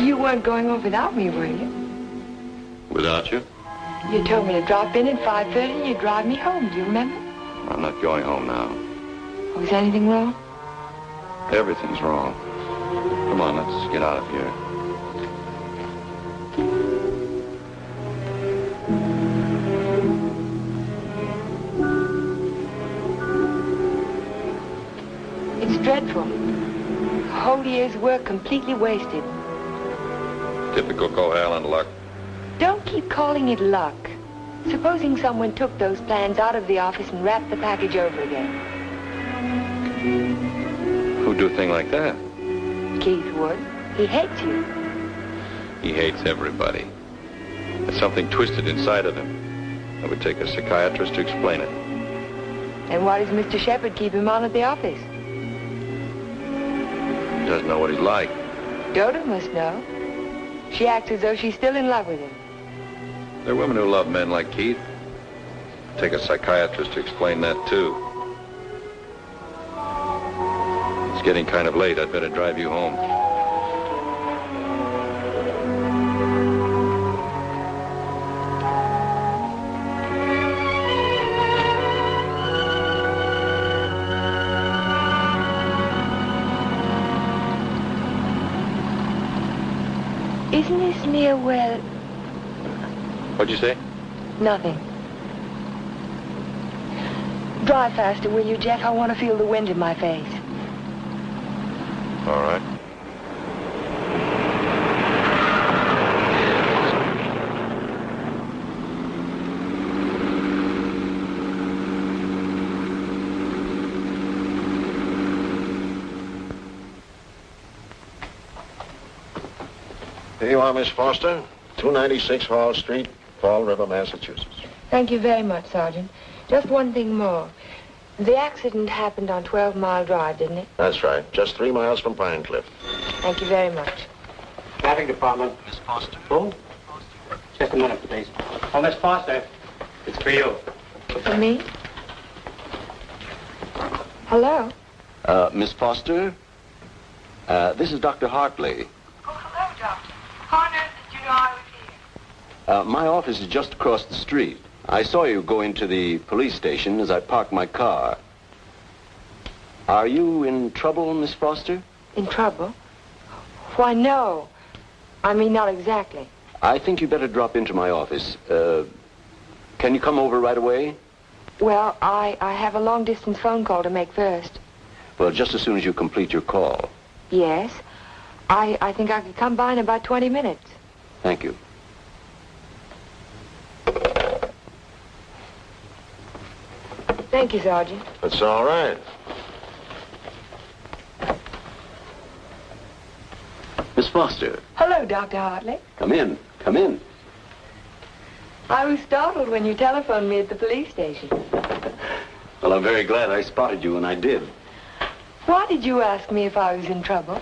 you weren't going off without me, were you? Without you? You told me to drop in at 5:30 and you'd drive me home. Do you remember? I'm not going home now. Was anything wrong? Everything's wrong. Come on, let's get out of here. It's dreadful. A whole year's work completely wasted. Typical Cohalan luck. Don't keep calling it luck. Supposing someone took those plans out of the office and wrapped the package over again. Who'd do a thing like that? Keith would. He hates you. He hates everybody. There's something twisted inside of him. It would take a psychiatrist to explain it. And why does Mr. Shepard keep him on at the office? He doesn't know what he's like. Dodo must know. She acts as though she's still in love with him. There are women who love men like Keith. Take a psychiatrist to explain that, too. It's getting kind of late. I'd better drive you home. Isn't this near where... What'd you say? Nothing. Drive faster, will you, Jeff? I want to feel the wind in my face. All right. Here you are, Miss Foster. 296 Hall Street, Fall River, Massachusetts. Thank you very much, Sergeant. Just one thing more. The accident happened on 12 Mile Drive, didn't it? That's right. Just 3 miles from Pine Cliff. Thank you very much. Traffic department. Miss Foster. Who? Just a minute, please. Oh, Miss Foster. It's for you. For me? Hello? Miss Foster? This is Dr. Hartley. Oh, hello, Doctor. How on earth did you know I was here? My office is just across the street. I saw you go into the police station as I parked my car. Are you in trouble, Miss Foster? In trouble? Why, no. I mean, not exactly. I think you better drop into my office. Can you come over right away? Well, I have a long-distance phone call to make first. Well, just as soon as you complete your call. Yes. I think I could come by in about 20 minutes. Thank you. Thank you, Sergeant. That's all right. Miss Foster. Hello, Dr. Hartley. Come in. Come in. I was startled when you telephoned me at the police station. Well, I'm very glad I spotted you when I did. Why did you ask me if I was in trouble?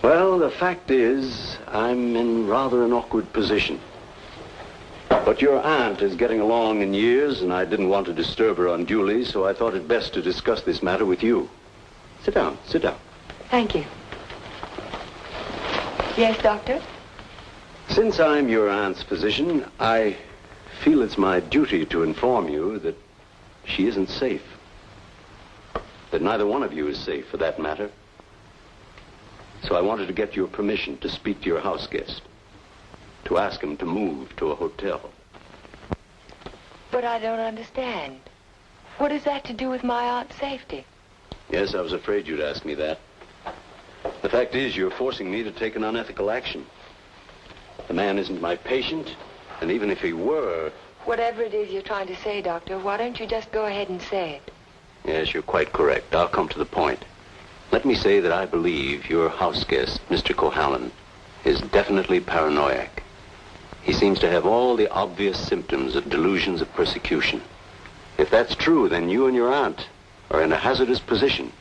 Well, the fact is, I'm in rather an awkward position. But your aunt is getting along in years, and I didn't want to disturb her unduly, so I thought it best to discuss this matter with you. Sit down, sit down. Thank you. Yes, Doctor? Since I'm your aunt's physician, I feel it's my duty to inform you that she isn't safe. That neither one of you is safe, for that matter. So I wanted to get your permission to speak to your house guest, to ask him to move to a hotel. But I don't understand. What has that to do with my aunt's safety? Yes, I was afraid you'd ask me that. The fact is, you're forcing me to take an unethical action. The man isn't my patient, and even if he were... Whatever it is you're trying to say, Doctor, why don't you just go ahead and say it? Yes, you're quite correct. I'll come to the point. Let me say that I believe your house guest, Mr. Cohalan, is definitely paranoiac. He seems to have all the obvious symptoms of delusions of persecution. If that's true, then you and your aunt are in a hazardous position.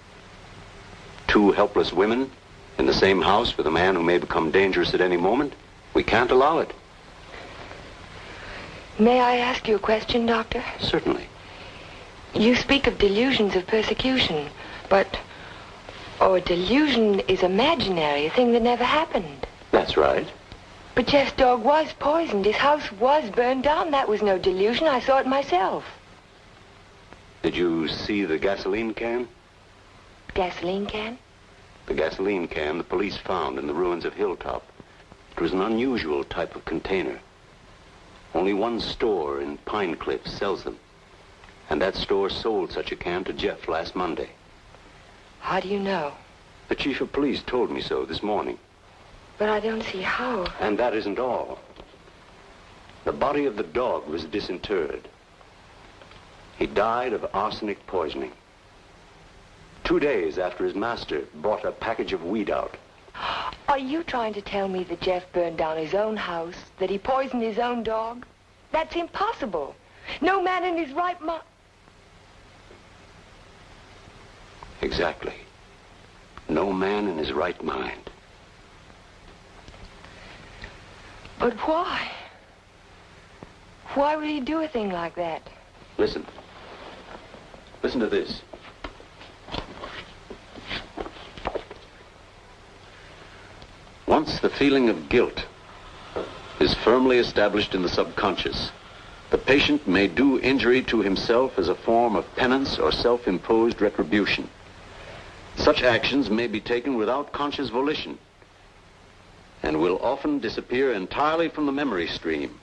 Two helpless women in the same house with a man who may become dangerous at any moment. We can't allow it. May I ask you a question, Doctor? Certainly. You speak of delusions of persecution, but... Oh, a delusion is imaginary, a thing that never happened. That's right. But Jeff's dog was poisoned. His house was burned down. That was no delusion. I saw it myself. Did you see the gasoline can? Gasoline can? The gasoline can the police found in the ruins of Hilltop. It was an unusual type of container. Only one store in Pine Cliff sells them. And that store sold such a can to Jeff last Monday. How do you know? The chief of police told me so this morning. But I don't see how. And that isn't all. The body of the dog was disinterred. He died of arsenic poisoning. 2 days after his master brought a package of weed out. Are you trying to tell me that Jeff burned down his own house, that he poisoned his own dog? That's impossible. No man in his right mind... Exactly. No man in his right mind. But why? Why would he do a thing like that? Listen. Listen to this. Once the feeling of guilt is firmly established in the subconscious, the patient may do injury to himself as a form of penance or self-imposed retribution. Such actions may be taken without conscious volition and will often disappear entirely from the memory stream,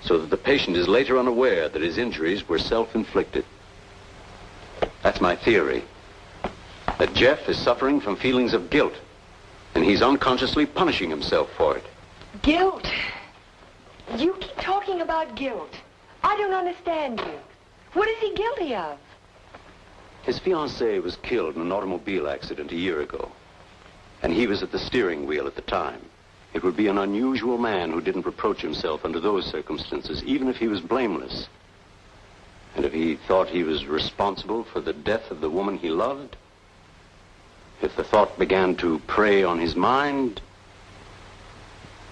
so that the patient is later unaware that his injuries were self-inflicted. That's my theory, that Jeff is suffering from feelings of guilt, and he's unconsciously punishing himself for it. Guilt? You keep talking about guilt. I don't understand you. What is he guilty of? His fiancée was killed in an automobile accident a year ago, and he was at the steering wheel at the time. It would be an unusual man who didn't reproach himself under those circumstances, even if he was blameless. And if he thought he was responsible for the death of the woman he loved, if the thought began to prey on his mind,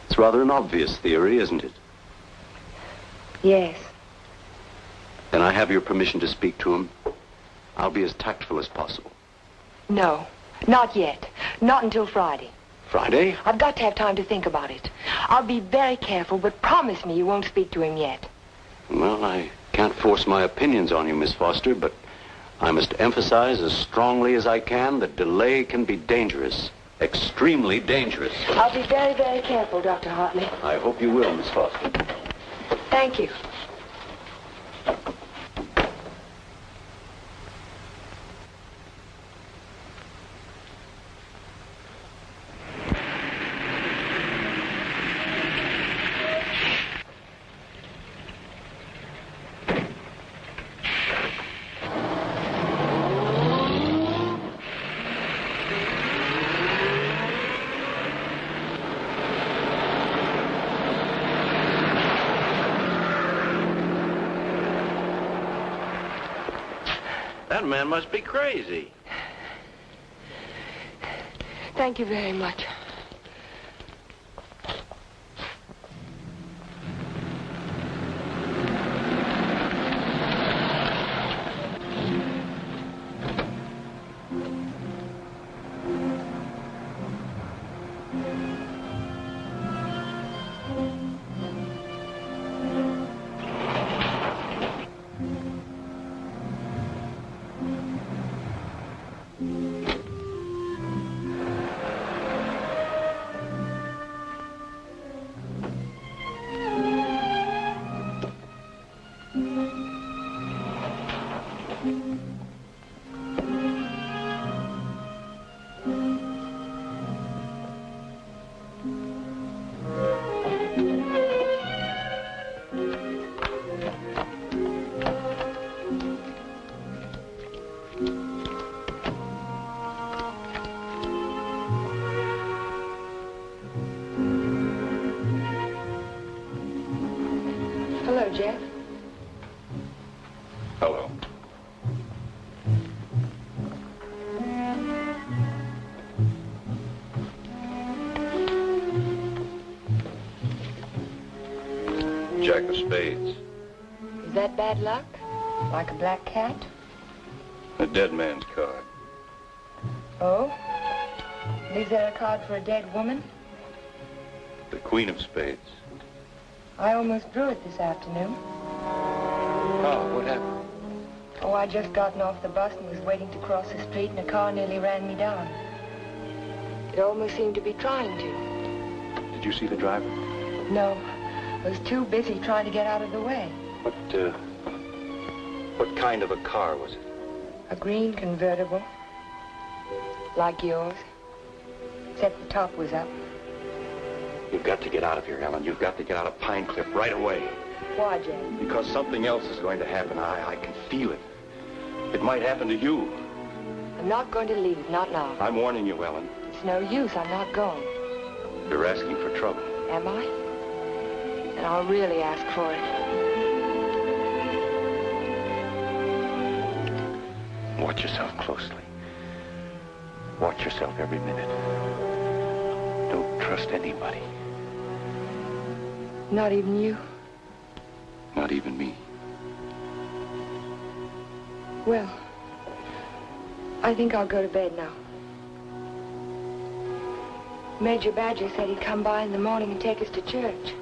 it's rather an obvious theory, isn't it? Yes. Then I have your permission to speak to him. I'll be as tactful as possible. No, not yet. Not until Friday. Friday? I've got to have time to think about it. I'll be very careful, but promise me you won't speak to him yet. Well, I can't force my opinions on you, Miss Foster, but I must emphasize as strongly as I can that delay can be dangerous. Extremely dangerous. I'll be very, very careful, Dr. Hartley. I hope you will, Miss Foster. Thank you. That man must be crazy. Thank you very much. Jack of spades. Is that bad luck? Like a black cat? A dead man's card. Oh? Is there a card for a dead woman? The Queen of Spades. I almost drew it this afternoon. Oh, what happened? Oh, I just gotten off the bus and was waiting to cross the street and a car nearly ran me down. It almost seemed to be trying to. Did you see the driver? No. I was too busy trying to get out of the way. What kind of a car was it? A green convertible. Like yours. Except the top was up. You've got to get out of here, Ellen. You've got to get out of Pine Cliff right away. Why, Jay? Because something else is going to happen. I can feel it. It might happen to you. I'm not going to leave, not now. I'm warning you, Ellen. It's no use, I'm not going. You're asking for trouble. Am I? And I'll really ask for it. Watch yourself closely. Watch yourself every minute. Don't trust anybody. Not even you? Not even me. Well, I think I'll go to bed now. Major Badger said he'd come by in the morning and take us to church.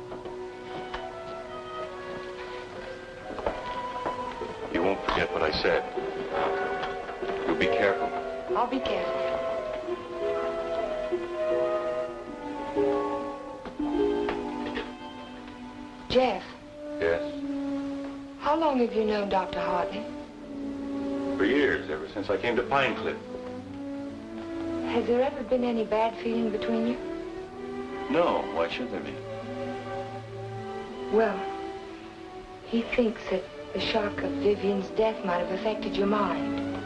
You won't forget what I said. You'll be careful. I'll be careful. Jeff. Yes? How long have you known Dr. Hartley? For years, ever since I came to Pine Cliff. Has there ever been any bad feeling between you? No, why should there be? Well, he thinks that the shock of Vivian's death might have affected your mind.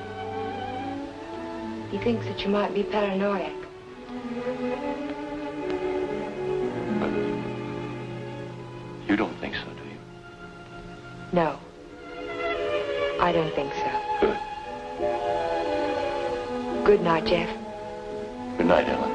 He thinks that you might be paranoid. You don't think so, do you? No. I don't think so. Good. Good night, Jeff. Good night, Ellen.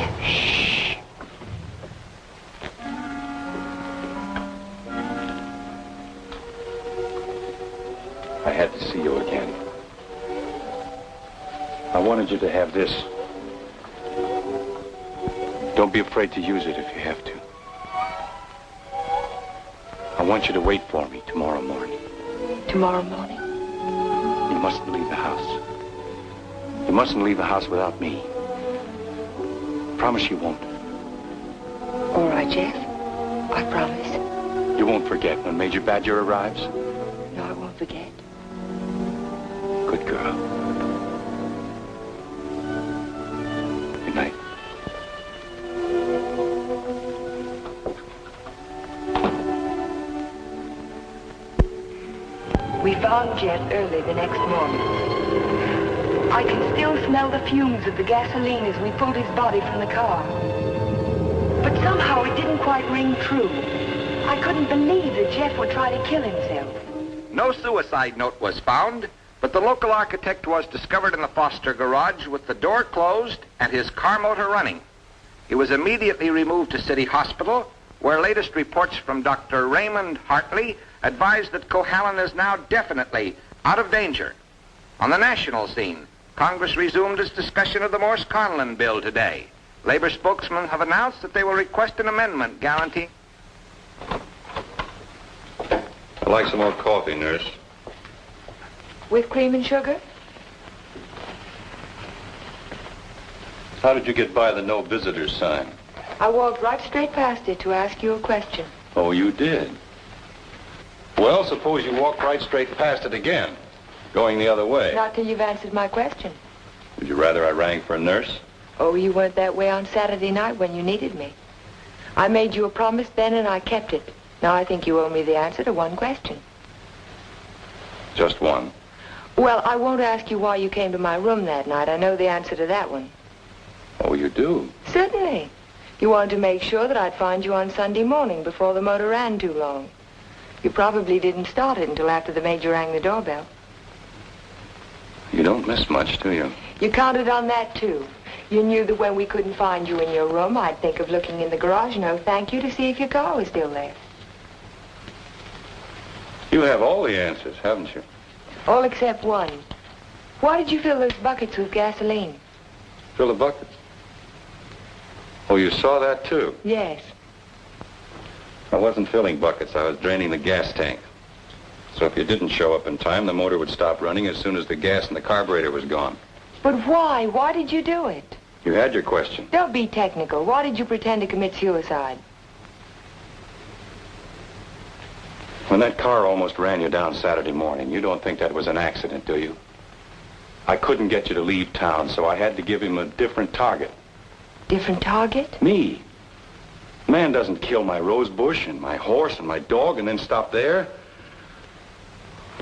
Jeff. Shh. I had to see you again. I wanted you to have this. Don't be afraid to use it if you have to. I want you to wait for me tomorrow morning. Tomorrow morning? You mustn't leave the house. You mustn't leave the house without me. Promise you won't. All right, Jeff. I promise. You won't forget when Major Badger arrives? No, I won't forget. Good girl. Good night. We found Jeff early the next morning. I can still smell the fumes of the gasoline as we pulled his body from the car. But somehow it didn't quite ring true. I couldn't believe that Jeff would try to kill himself. No suicide note was found, but the local architect was discovered in the Foster garage with the door closed and his car motor running. He was immediately removed to City Hospital, where latest reports from Dr. Raymond Hartley advised that Cohalan is now definitely out of danger. On the national scene, Congress resumed its discussion of the Morse-Conlon bill today. Labor spokesmen have announced that they will request an amendment guaranteeing... I'd like some more coffee, nurse. With cream and sugar? How did you get by the no visitors sign? I walked right straight past it to ask you a question. Oh, you did? Well, suppose you walk right straight past it again, going the other way. Not till you've answered my question. Would you rather I rang for a nurse? Oh, you weren't that way on Saturday night when you needed me. I made you a promise then and I kept it. Now I think you owe me the answer to one question. Just one. Well, I won't ask you why you came to my room that night. I know the answer to that one. Oh, you do? Certainly. You wanted to make sure that I'd find you on Sunday morning before the motor ran too long. You probably didn't start it until after the major rang the doorbell. You don't miss much, do you? You counted on that, too. You knew that when we couldn't find you in your room, I'd think of looking in the garage, no thank you, to see if your car was still there. You have all the answers, haven't you? All except one. Why did you fill those buckets with gasoline? Fill the bucket? Oh, you saw that, too? Yes. I wasn't filling buckets. I was draining the gas tank. So if you didn't show up in time, the motor would stop running as soon as the gas in the carburetor was gone. But why? Why did you do it? You had your question. Don't be technical. Why did you pretend to commit suicide? When that car almost ran you down Saturday morning, you don't think that was an accident, do you? I couldn't get you to leave town, so I had to give him a different target. Different target? Me. Man doesn't kill my rose bush and my horse and my dog and then stop there.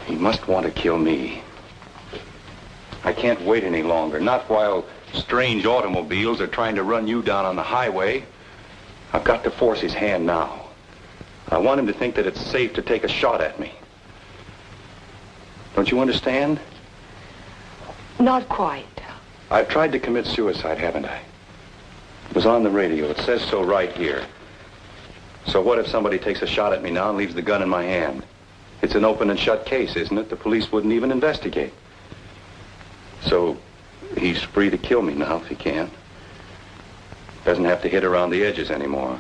He must want to kill me. I can't wait any longer, not while strange automobiles are trying to run you down on the highway. I've got to force his hand now. I want him to think that it's safe to take a shot at me. Don't you understand? Not quite. I've tried to commit suicide, haven't I? It was on the radio. It says so right here. So what if somebody takes a shot at me now and leaves the gun in my hand? It's an open and shut case, isn't it? The police wouldn't even investigate. So he's free to kill me now if he can. Doesn't have to hit around the edges anymore.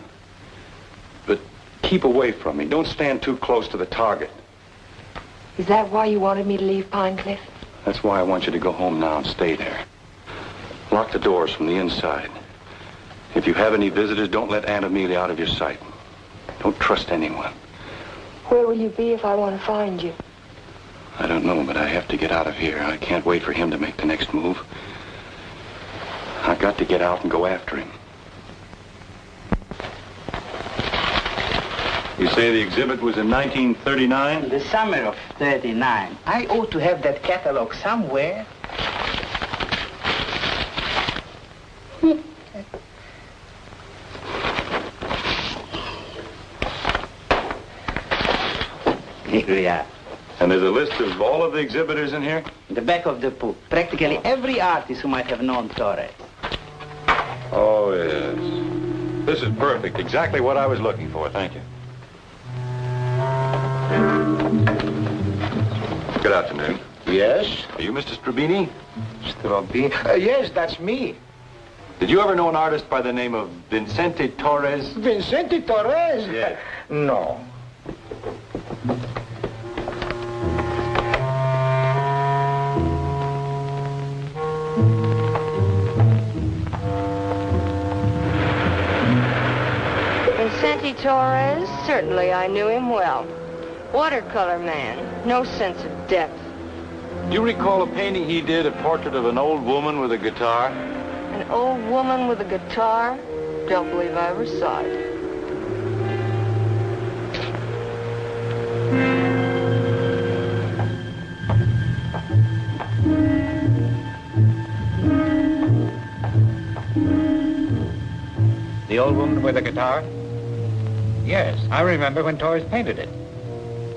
But keep away from me. Don't stand too close to the target. Is that why you wanted me to leave Pine Cliff? That's why I want you to go home now and stay there. Lock the doors from the inside. If you have any visitors, don't let Aunt Amelia out of your sight. Don't trust anyone. Where will you be if I want to find you? I don't know, but I have to get out of here. I can't wait for him to make the next move. I've got to get out and go after him. You say the exhibit was in 1939? The summer of 39. I ought to have that catalog somewhere. Here we are. And there's a list of all of the exhibitors in here? In the back of the book. Practically every artist who might have known Torres. All Oh, yes. This is perfect. Exactly what I was looking for. Thank you. Good afternoon. Yes? Are you Mr. Strabini? Strabini? Yes, that's me. Did you ever know an artist by the name of Vicente Torres? Vicente Torres? Yes. No. Vicente Torres? Certainly I knew him well. Watercolor man. No sense of depth. Do you recall a painting he did, a portrait of an old woman with a guitar? An old woman with a guitar? Don't believe I ever saw it. The old woman with the guitar? Yes, I remember when Torres painted it.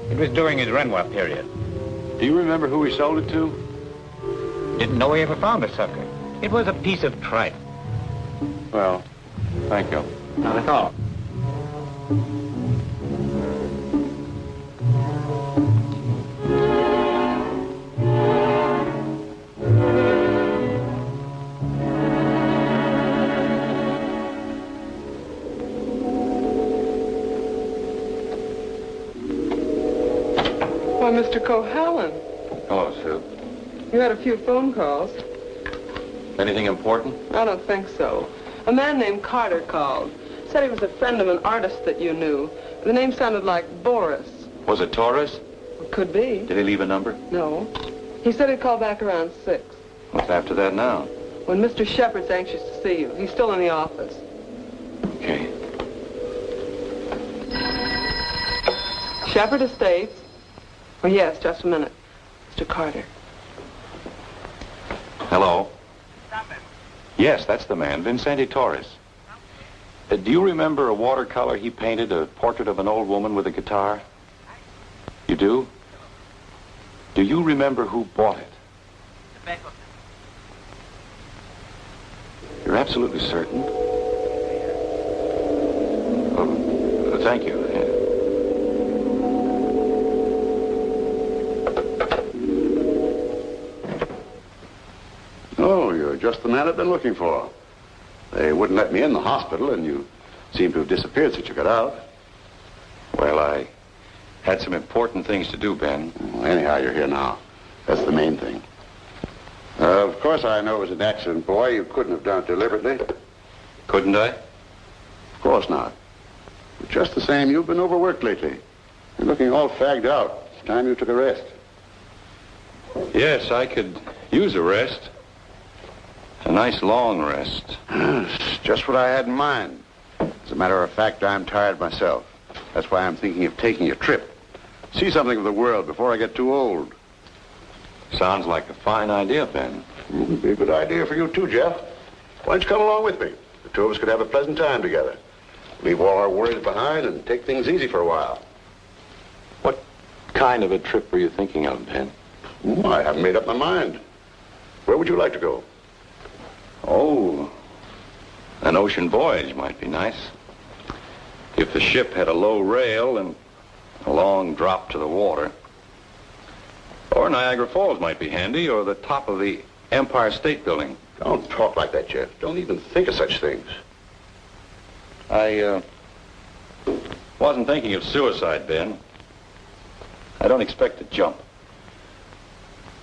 It was during his Renoir period. Do you remember who he sold it to? Didn't know he ever found a sucker. It was a piece of tripe. Well, thank you. Not at all. Why, Mr. Cohalan, Hello, Sue. you had a few phone calls. Anything important? I don't think so. A man named Carter called. Said he was a friend of an artist that you knew. The name sounded like Boris. Was it Torres? Could be. Did he leave a number? No. He said he'd call back around 6. What's after that now? When Mr. Shepard's anxious to see you. He's still in the office. Okay. Shepard Estates. Oh, yes, just a minute. Mr. Carter. Hello? Yes, that's the man, Vicente Torres. Do you remember a watercolor he painted, a portrait of an old woman with a guitar? You do? Do you remember who bought it? You're absolutely certain? Oh, thank you. Oh, you're just the man I've been looking for. They wouldn't let me in the hospital, and you seem to have disappeared since you got out. Well, I had some important things to do, Ben. Well, anyhow, you're here now. That's the main thing. Of course, I know it was an accident, boy. You couldn't have done it deliberately. Couldn't I? Of course not. But just the same, you've been overworked lately. You're looking all fagged out. It's time you took a rest. Yes, I could use a rest. A nice long rest. It's just what I had in mind. As a matter of fact, I'm tired myself. That's why I'm thinking of taking a trip. See something of the world before I get too old. Sounds like a fine idea, Ben. It'd be a good idea for you too, Jeff. Why don't you come along with me? The two of us could have a pleasant time together. Leave all our worries behind and take things easy for a while. What kind of a trip were you thinking of, Ben? Oh, I haven't made up my mind. Where would you like to go? Oh, an ocean voyage might be nice. If the ship had a low rail and a long drop to the water. Or Niagara Falls might be handy, or the top of the Empire State Building. Don't talk like that, Jeff. Don't even think of such things. I wasn't thinking of suicide, Ben. I don't expect to jump.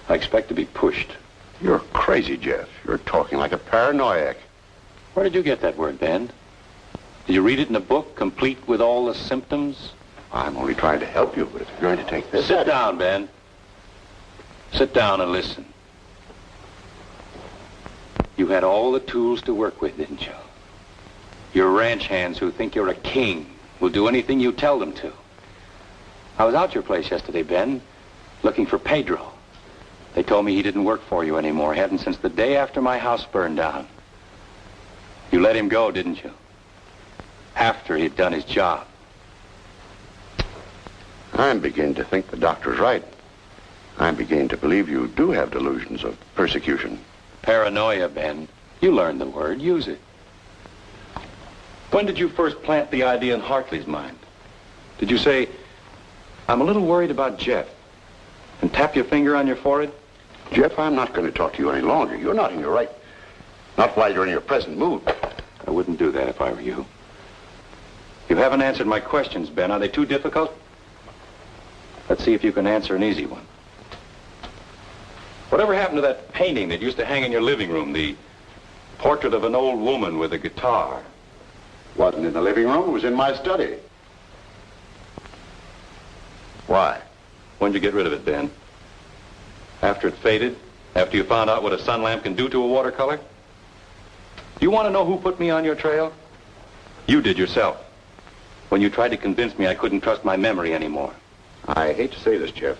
I expect to be pushed. You're crazy, Jeff. You're talking like a paranoiac. Where did you get that word, Ben? Did you read it in a book, complete with all the symptoms? I'm only trying to help you, but if you're going to take this... Sit down, Ben. Sit down and listen. You had all the tools to work with, didn't you? Your ranch hands who think you're a king will do anything you tell them to. I was out your place yesterday, Ben, looking for Pedro. They told me he didn't work for you anymore. Hadn't since the day after my house burned down. You let him go, didn't you? After he'd done his job. I'm beginning to think the doctor's right. I'm beginning to believe you do have delusions of persecution. Paranoia, Ben. You learned the word. Use it. When did you first plant the idea in Hartley's mind? Did you say, I'm a little worried about Jeff, and tap your finger on your forehead? Jeff, I'm not going to talk to you any longer. You're not in your right. Not while you're in your present mood. I wouldn't do that if I were you. You haven't answered my questions, Ben. Are they too difficult? Let's see if you can answer an easy one. Whatever happened to that painting that used to hang in your living room, the portrait of an old woman with a guitar? Wasn't in the living room, it was in my study. Why? When'd you get rid of it, Ben? After it faded? After you found out what a sun lamp can do to a watercolor? Do you want to know who put me on your trail? You did yourself. When you tried to convince me I couldn't trust my memory anymore. I hate to say this, Jeff,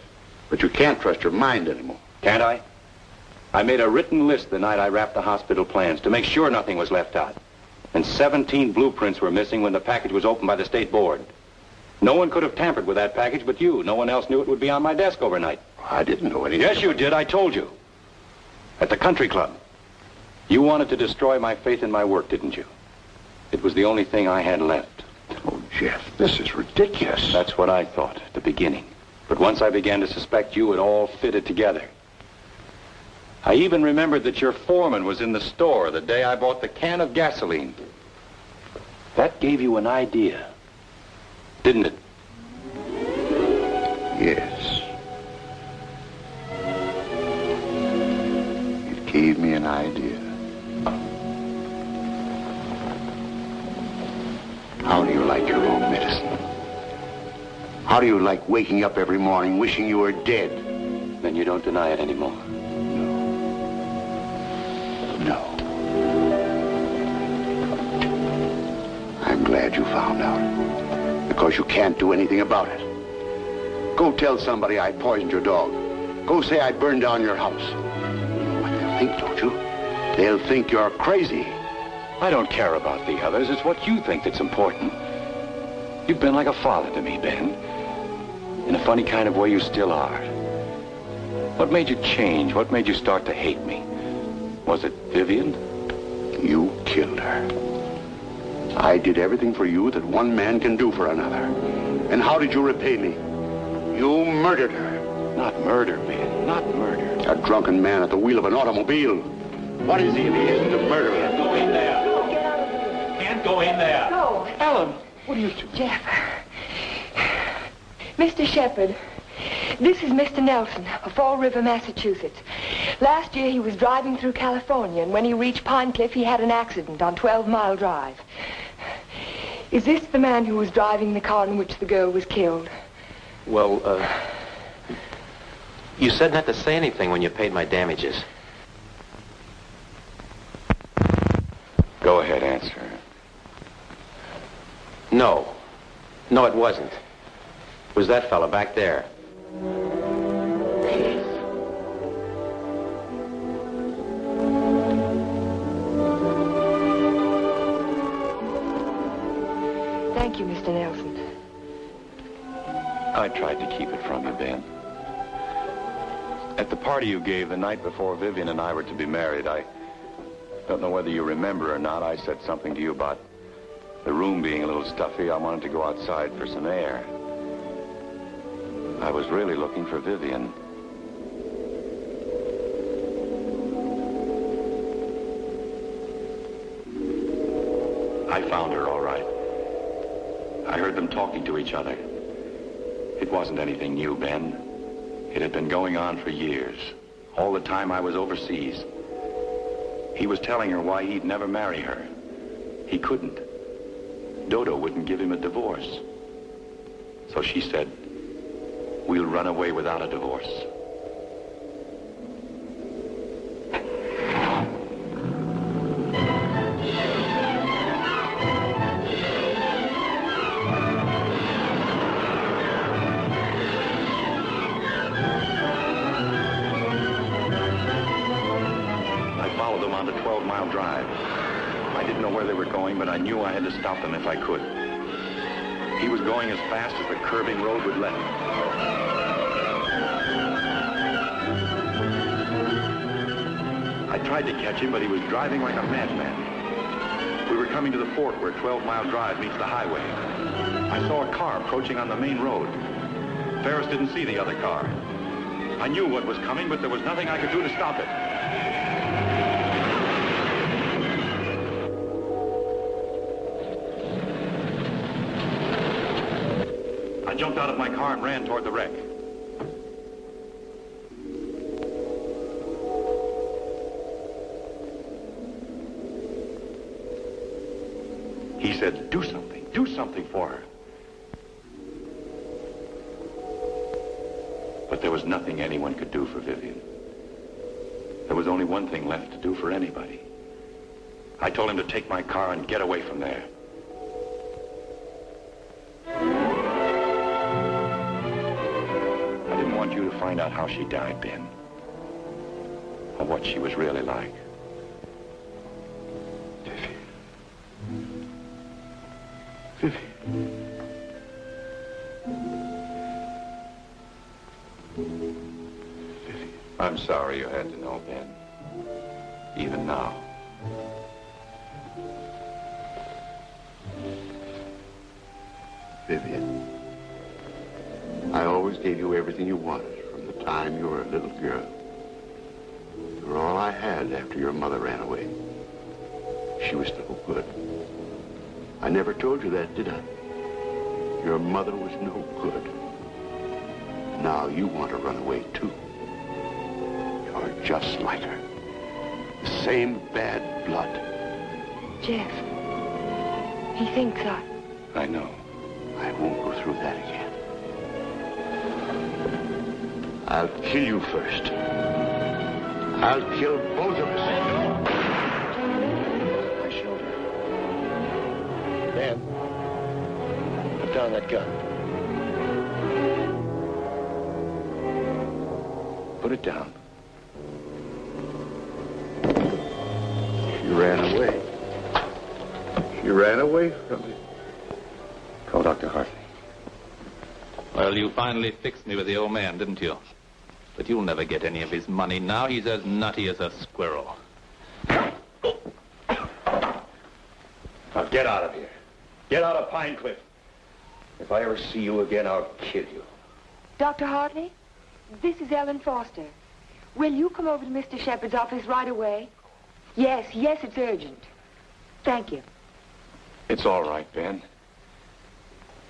but you can't trust your mind anymore. Can't I? I made a written list the night I wrapped the hospital plans to make sure nothing was left out. And 17 blueprints were missing when the package was opened by the state board. No one could have tampered with that package but you. No one else knew it would be on my desk overnight. I didn't know anything. Yes, you did. I told you. At the country club. You wanted to destroy my faith in my work, didn't you? It was the only thing I had left. Oh, Jeff, this is ridiculous. That's what I thought at the beginning. But once I began to suspect you, it all fitted together. I even remembered that your foreman was in the store the day I bought the can of gasoline. That gave you an idea, didn't it? Yes. It gave me an idea. How do you like your own medicine? How do you like waking up every morning wishing you were dead? Then you don't deny it anymore. No. I'm glad you found out. Because you can't do anything about it. Go tell somebody I poisoned your dog. Go say I burned down your house. You know what they'll think, don't you? They'll think you're crazy. I don't care about the others. It's what you think that's important. You've been like a father to me, Ben. In a funny kind of way, you still are. What made you change? What made you start to hate me? Was it Vivian? You killed her. I did everything for you that one man can do for another. And how did you repay me? You murdered her. Not murder, Ben. Not murder. A drunken man at the wheel of an automobile. What is he if he isn't a murderer? Can't go in there. Can't go in there. Go. Ellen, what are you doing? Jeff. Mr. Shepherd, this is Mr. Nelson of Fall River, Massachusetts. Last year he was driving through California, and when he reached Pine Cliff, he had an accident on 12 Mile Drive. Is this the man who was driving the car in which the girl was killed? Well, you said not to say anything when you paid my damages. Go ahead, answer. No. No, it wasn't. It was that fella back there. Thank you, Mr. Nelson. I tried to keep it from you, Ben. At the party you gave the night before Vivian and I were to be married, I don't know whether you remember or not, I said something to you about the room being a little stuffy. I wanted to go outside for some air. I was really looking for Vivian. I found her, all right. I heard them talking to each other. It wasn't anything new, Ben. It had been going on for years. All the time I was overseas. He was telling her why he'd never marry her. He couldn't. Dodo wouldn't give him a divorce. So she said, we'll run away without a divorce. On the 12 Mile Drive. I didn't know where they were going, but I knew I had to stop them if I could. He was going as fast as the curving road would let him. I tried to catch him, but he was driving like a madman. We were coming to the fort where 12 Mile Drive meets the highway. I saw a car approaching on the main road. Ferris didn't see the other car. I knew what was coming, but there was nothing I could do to stop it. I jumped out of my car and ran toward the wreck. He said, do something for her. But there was nothing anyone could do for Vivian. There was only one thing left to do for anybody. I told him to take my car and get away from there. I didn't want you to find out how she died, Ben. Or what she was really like. I'm sorry you had to know, Ben. Even now. Vivian, I always gave you everything you wanted from the time you were a little girl. You were all I had after your mother ran away. She was no good. I never told you that, did I? Your mother was no good. Now you want to run away, too. You're just like her. The same bad blood. Jeff, he thinks I know. I won't go through that again. I'll kill you first. I'll kill both of us. My shoulder. Ben, put down that gun. Put it down. She ran away. She ran away from me. Call Dr. Hartley. Well, you finally fixed me with the old man, didn't you? But you'll never get any of his money now. He's as nutty as a squirrel. Now get out of here. Get out of Pine Cliff. If I ever see you again, I'll kill you. Dr. Hartley, this is Ellen Foster. Will you come over to Mr. Shepard's office right away? Yes, it's urgent. Thank you. It's all right, Ben.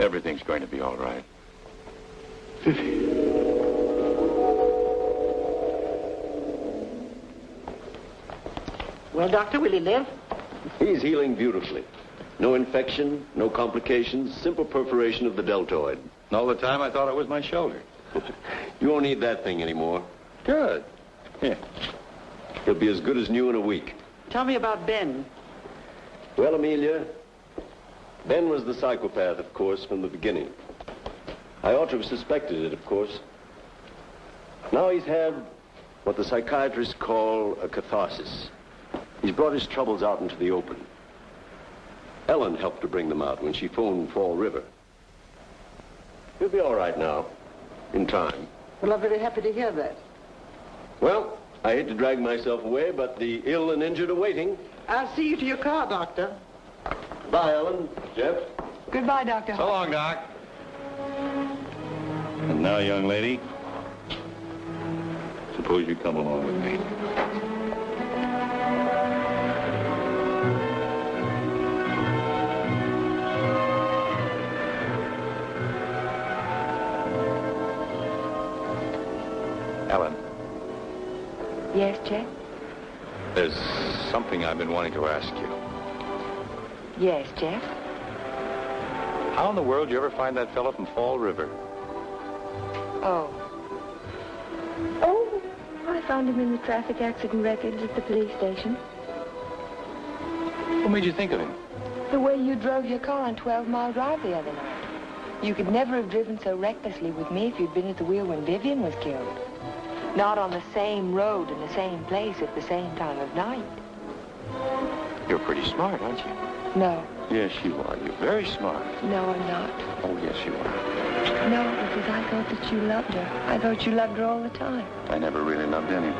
Everything's going to be all right. Well, Doctor, will he live? He's healing beautifully. No infection, no complications, simple perforation of the deltoid. And all the time I thought it was my shoulder. You won't need that thing anymore. Good. Yeah. He'll be as good as new in a week. Tell me about Ben. Well, Amelia, Ben was the psychopath, of course, from the beginning. I ought to have suspected it, of course. Now he's had what the psychiatrists call a catharsis. He's brought his troubles out into the open. Ellen helped to bring them out when she phoned Fall River. He'll be all right now, in time. Well, I'm very happy to hear that. Well, I hate to drag myself away, but the ill and injured are waiting. I'll see you to your car, Doctor. Bye, Ellen. Jeff? Goodbye, Dr. So long, Doc. And now, young lady, suppose you come along with me. Ellen, Yes, Jeff? there's something I've been wanting to ask you. Yes, Jeff? How in the world did you ever find that fellow from Fall River? Oh, I found him in the traffic accident records at the police station. What made you think of him? The way you drove your car on 12 Mile Drive the other night. You could never have driven so recklessly with me if you'd been at the wheel when Vivian was killed. Not on the same road in the same place at the same time of night. You're pretty smart, aren't you? No. Yes, you are. You're very smart. No, I'm not. Oh, yes, you are. No, because I thought that you loved her. I thought you loved her all the time. I never really loved anyone.